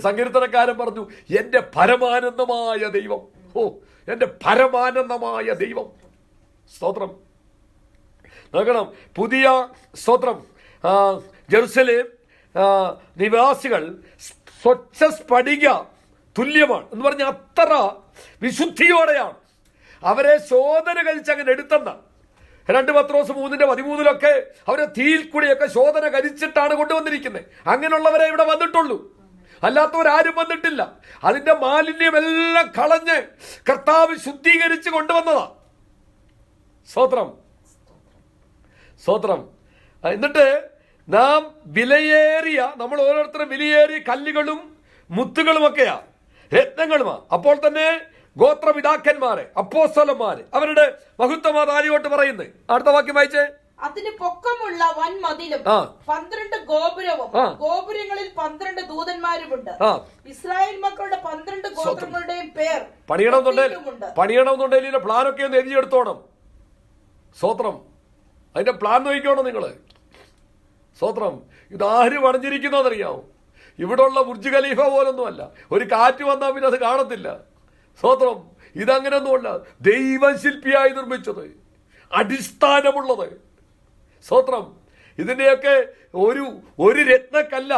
സങ്കീർത്തനക്കാരൻ പറഞ്ഞു, എന്റെ പരമാനന്ദമായ ദൈവം. എന്റെ പരമാനന്ദമായ ദൈവം. സ്തോത്രം. നോക്കണം, പുതിയ സ്തോത്രം ജെറുസലേം നിവാസികൾ സ്വച്ഛ സ്ഫടിക തുല്യമാണ് എന്ന് പറഞ്ഞ അത്ര വിശുദ്ധിയോടെയാണ് അവരെ ശോധന കഴിച്ച് അങ്ങനെ എടുത്തെന്ന 2 പത്രോസ് 3:13 അവരെ തീയിൽ കൂടിയൊക്കെ ശോധന കരിച്ചിട്ടാണ് കൊണ്ടുവന്നിരിക്കുന്നത്. അങ്ങനെയുള്ളവരെ ഇവിടെ വന്നിട്ടുള്ളൂ, അല്ലാത്തവരാരും വന്നിട്ടില്ല. അതിന്റെ മാലിന്യമെല്ലാം കളഞ്ഞ് കർത്താവ് ശുദ്ധീകരിച്ച് കൊണ്ടുവന്നതാ. സ്തോത്രം, സ്തോത്രം. എന്നിട്ട് നാം വിലയേറിയ, നമ്മൾ ഓരോരുത്തരും വിലയേറിയ കല്ലുകളും മുത്തുകളുമൊക്കെയാ, രത്നങ്ങളുമാ. അപ്പോൾ തന്നെ ഗോത്രപിതാക്കന്മാരെ, അപ്പോസ്തലന്മാരെ, അവരുടെ മഹത്വമാതാരിയോട്ട് പറയുന്നത്. അടുത്ത വാക്യം വായിച്ചേ. അതിന് പൊക്കമുള്ള വൻമതിലും 12 ഗോപുരവും ഗോപുരങ്ങളിൽ 12 ദൂതന്മാരുമുണ്ട്. ഇസ്രായേൽ മക്കളുടെ 12 ഗോത്രങ്ങളുടെയും പേർ പണിയണമെന്നുണ്ടെങ്കിൽ പ്ലാനൊക്കെ ഒന്ന് എഴുതിയെടുത്തോണം. സ്തോത്രം. അതിന്റെ പ്ലാൻ നോക്കിക്കോണം നിങ്ങള്. സ്തോത്രം. ഇതാര് പണിഞ്ഞിരിക്കുന്നതെന്നറിയാമോ? ഇവിടെ ഉള്ള ബുർജ് ഖലീഫ പോലൊന്നുമല്ല. ഒരു കാറ്റ് വന്നാൽ പിന്നെ അത് കാണത്തില്ല. സ്തോത്രം. ഇതങ്ങനെയൊന്നുമല്ല, ദൈവശില്പിയായി നിർമ്മിച്ചത്, അടിസ്ഥാനമുള്ളത്. സ്തോത്രം. ഇതിന്റെയൊക്കെ ഒരു രത്നക്കല്ല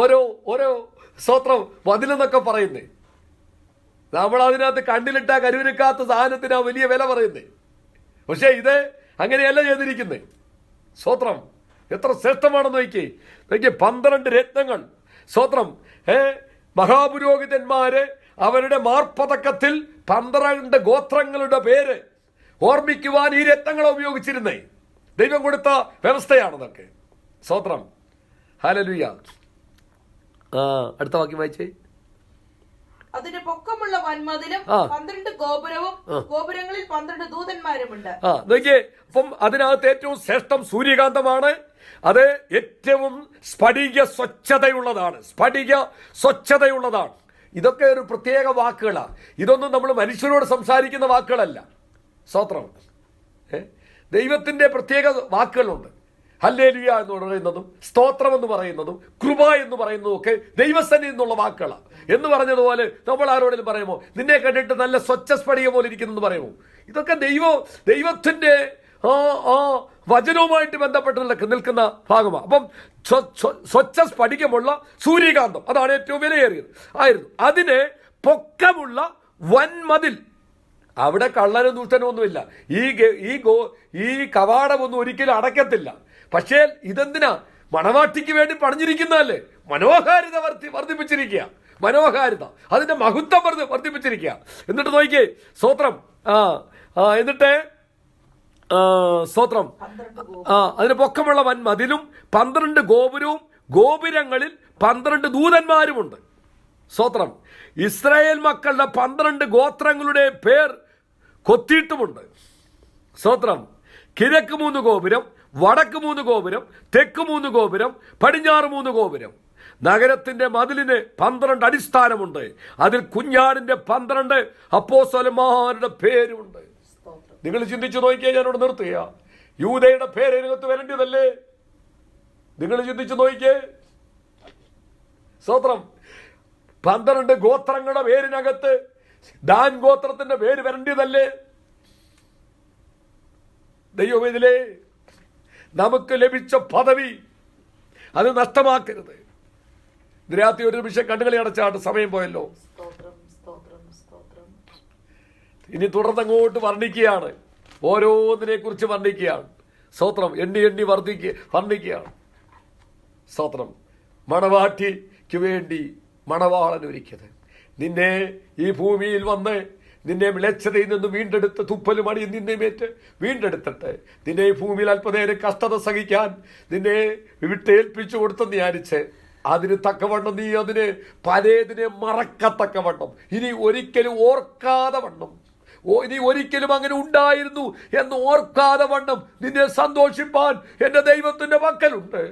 ഓരോ സ്തോത്രം മതിലെന്നൊക്കെ പറയുന്നേ. നമ്മൾ അതിനകത്ത് കണ്ണിലിട്ടാ കരുവിനക്കാത്ത സാധനത്തിന് വലിയ വില പറയുന്നേ. പക്ഷെ ഇത് അങ്ങനെയല്ല ചെയ്തിരിക്കുന്നേ. സ്തോത്രം. എത്ര ശ്രേഷ്ഠമാണെന്ന് നോക്കിയേ. 12 രത്നങ്ങൾ. സ്തോത്രം. മഹാപുരോഹിതന്മാര് അവരുടെ മാർപ്പതക്കത്തിൽ 12 ഗോത്രങ്ങളുടെ പേര് ഓർമ്മിക്കുവാൻ ഈ രത്നങ്ങളെ ഉപയോഗിച്ചിരുന്നേ. ദൈവം കൊടുത്ത വ്യവസ്ഥയാണെന്നൊക്കെ. സ്തോത്രം. ഹല്ലേലൂയ. അടുത്ത വാക്യം വായിച്ചേ. അതിന് പൊക്കമുള്ള വൻമതിലും 12 ഗോപുരവും ഗോപുരങ്ങളിൽ 12 ദൂതന്മാരുമുണ്ട്. നോക്കിയേ. അപ്പം അതിനകത്ത് ഏറ്റവും ശ്രേഷ്ഠം സൂര്യകാന്തമാണ്. അത് ഏറ്റവും സ്ഫടിക സ്വച്ഛതയുള്ളതാണ്. ഇതൊക്കെ ഒരു പ്രത്യേക വാക്കുകളാണ്. ഇതൊന്നും നമ്മൾ മനുഷ്യരോട് സംസാരിക്കുന്ന വാക്കുകളല്ല. സ്തോത്രം. ദൈവത്തിന്റെ പ്രത്യേക വാക്കുകളുണ്ട്. ഹല്ലേലൂയ എന്ന് പറയുന്നതും സ്തോത്രം എന്ന് പറയുന്നതും കൃപ എന്ന് പറയുന്നതും ഒക്കെ ദൈവസന്നിധിയിൽ നിന്നുള്ള വാക്കുകളാണ്. എന്ന് പറഞ്ഞതുപോലെ നമ്മൾ ആരോടെങ്കിലും പറയുമോ, നിന്നെ കണ്ടിട്ട് നല്ല സ്വച്ഛ സ്ഫടിക പോലെ ഇരിക്കുന്നു പറയുമോ? ഇതൊക്കെ ദൈവത്തിന്റെ വചനവുമായിട്ട് ബന്ധപ്പെട്ട് നിൽക്കുന്ന ഭാഗമാണ്. അപ്പം സ്വച്ഛ സ്ഫടികമുള്ള സൂര്യകാന്തം, അതാണ് ഏറ്റവും വിലയേറിയത് ആയിരുന്നു. അതിന് പൊക്കമുള്ള വൻമതിൽ. അവിടെ കള്ളനും ദുഷ്ടനും ഒന്നുമില്ല. ഈ കവാടമൊന്നും ഒരിക്കലും അടയ്ക്കത്തില്ല. പക്ഷേ ഇതെന്തിനാ? മണവാട്ടിക്ക് വേണ്ടി പണിഞ്ഞിരിക്കുന്നതല്ലേ. മനോഹാരിത വർദ്ധിപ്പിച്ചിരിക്കുക. മനോഹാരിത, അതിന്റെ മഹത്വം വർദ്ധിപ്പിച്ചിരിക്കുക. എന്നിട്ട് നോക്കിയേ. സ്തോത്രം. എന്നിട്ട് സ്തോത്രം. അതിന് പൊക്കമുള്ള വൻമതിലും 12 ഗോപുരവും ഗോപുരങ്ങളിൽ 12 ദൂതന്മാരുമുണ്ട്. സ്തോത്രം. ഇസ്രായേൽ മക്കളുടെ 12 ഗോത്രങ്ങളുടെ പേർ കൊത്തിയിട്ടുമുണ്ട്. സ്തോത്രം. കിഴക്ക് 3 ഗോപുരം, വടക്ക് 3 ഗോപുരം, തെക്ക് 3 ഗോപുരം, പടിഞ്ഞാറ് 3 ഗോപുരം. നഗരത്തിന്റെ മതിലിന് 12 അടിസ്ഥാനമുണ്ട്. അതിൽ കുഞ്ഞാടിന്റെ 12 അപ്പോസ്തലന്മാരുടെ പേരുണ്ട്. നിങ്ങൾ ചിന്തിച്ചു നോക്കിയാൽ ഞാനോട് നിർത്തുക. യൂദയുടെ പേര് ഇതിനകത്ത് വരേണ്ടതല്ലേ? നിങ്ങൾ ചിന്തിച്ചു നോക്കിയേ. സ്തോത്രം. 12 ഗോത്രങ്ങളുടെ പേരിനകത്ത് ദാൻ ഗോത്രത്തിന്റെ പേര് വരേണ്ടതല്ലേ? ദൈവമേ, നമുക്ക് ലഭിച്ച പദവി അത് നഷ്ടമാക്കരുത്. രാത്രി ഒരു നിമിഷം കണ്ണുകളി അടച്ചാട്ട് സമയം പോയല്ലോ. ഇനി തുടർന്നങ്ങോട്ട് വർണ്ണിക്കുകയാണ്. ഓരോന്നിനെ കുറിച്ച് വർണ്ണിക്കുകയാണ്. സ്തോത്രം. എണ്ണി വർണ്ണിക്കുകയാണ്. സ്തോത്രം. മണവാട്ടിക്ക് വേണ്ടി മണവാളൻ ഒരുക്കിയത്. നിന്നെ ഈ ഭൂമിയിൽ വന്ന് നിന്നെ മ്ലേച്ഛതയിൽ നിന്ന് വീണ്ടെടുത്ത് തുപ്പലും അടിയും നിന്നെമേറ്റ് വീണ്ടെടുത്തിട്ട് നിന്നെ ഈ ഭൂമിയിൽ അല്പനേരം കഷ്ടത സഹിക്കാൻ നിന്നെ വിട്ടേൽപ്പിച്ചു കൊടുത്തെന്ന് വിചാരിച്ച് അതിന് തക്കവണ്ണം നീ അതിന് പലേതിനെ മറക്കത്തക്കവണ്ണം ഇനി ഒരിക്കലും ഓർക്കാതെ വണ്ണം, ഇനി ഒരിക്കലും അങ്ങനെ ഉണ്ടായിരുന്നു എന്ന് ഓർക്കാതെ വണ്ണം നിന്നെ സന്തോഷിപ്പാൻ എന്റെ ദൈവത്തിന്റെ പക്കലുണ്ട്.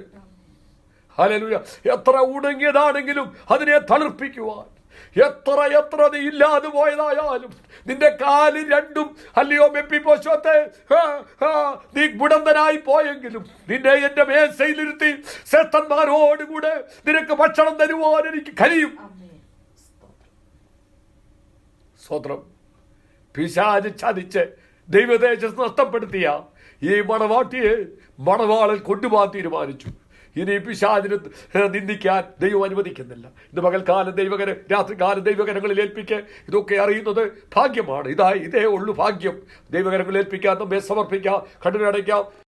ഹല്ലേലൂയ. എത്ര ഉണങ്ങിയതാണെങ്കിലും അതിനെ തളിർപ്പിക്കുവാൻ, എത്ര നീ ഇല്ലാതെ പോയതായാലും നിന്റെ കാല് രണ്ടും അല്ലയോ മെപ്പിപ്പോശത്തെ നീ ഗുണന്തനായി പോയെങ്കിലും നിന്നെ എന്റെ മേശയിലിരുത്തി ശ്രേഷ്ഠന്മാരോടുകൂടെ നിനക്ക് ഭക്ഷണം തരുവാൻ എനിക്ക് കഴിയും. സ്തോത്രം. പിശാച് ചതിച്ച് ദൈവദേശം നഷ്ടപ്പെടുത്തിയ ഈ മണവാട്ടിയെ മണവാളൻ കൊണ്ടുപോകാൻ തീരുമാനിച്ചു. ഇനി പിശാചിനെ നിന്ദിക്കാൻ ദൈവം അനുവദിക്കുന്നില്ല. ഇന്ന് പകൽക്കാലം ദൈവകര, രാത്രികാലം ദൈവകരങ്ങളിൽ ഏൽപ്പിക്കുക. ഇതൊക്കെ അറിയുന്നത് ഭാഗ്യമാണ്. ഇതേ ഉള്ളൂ ഭാഗ്യം. ദൈവകരങ്ങളിൽ ഏൽപ്പിക്കാൻ നമ്മെ സമർപ്പിക്കാം, കണ്ണുനടയ്ക്കാം.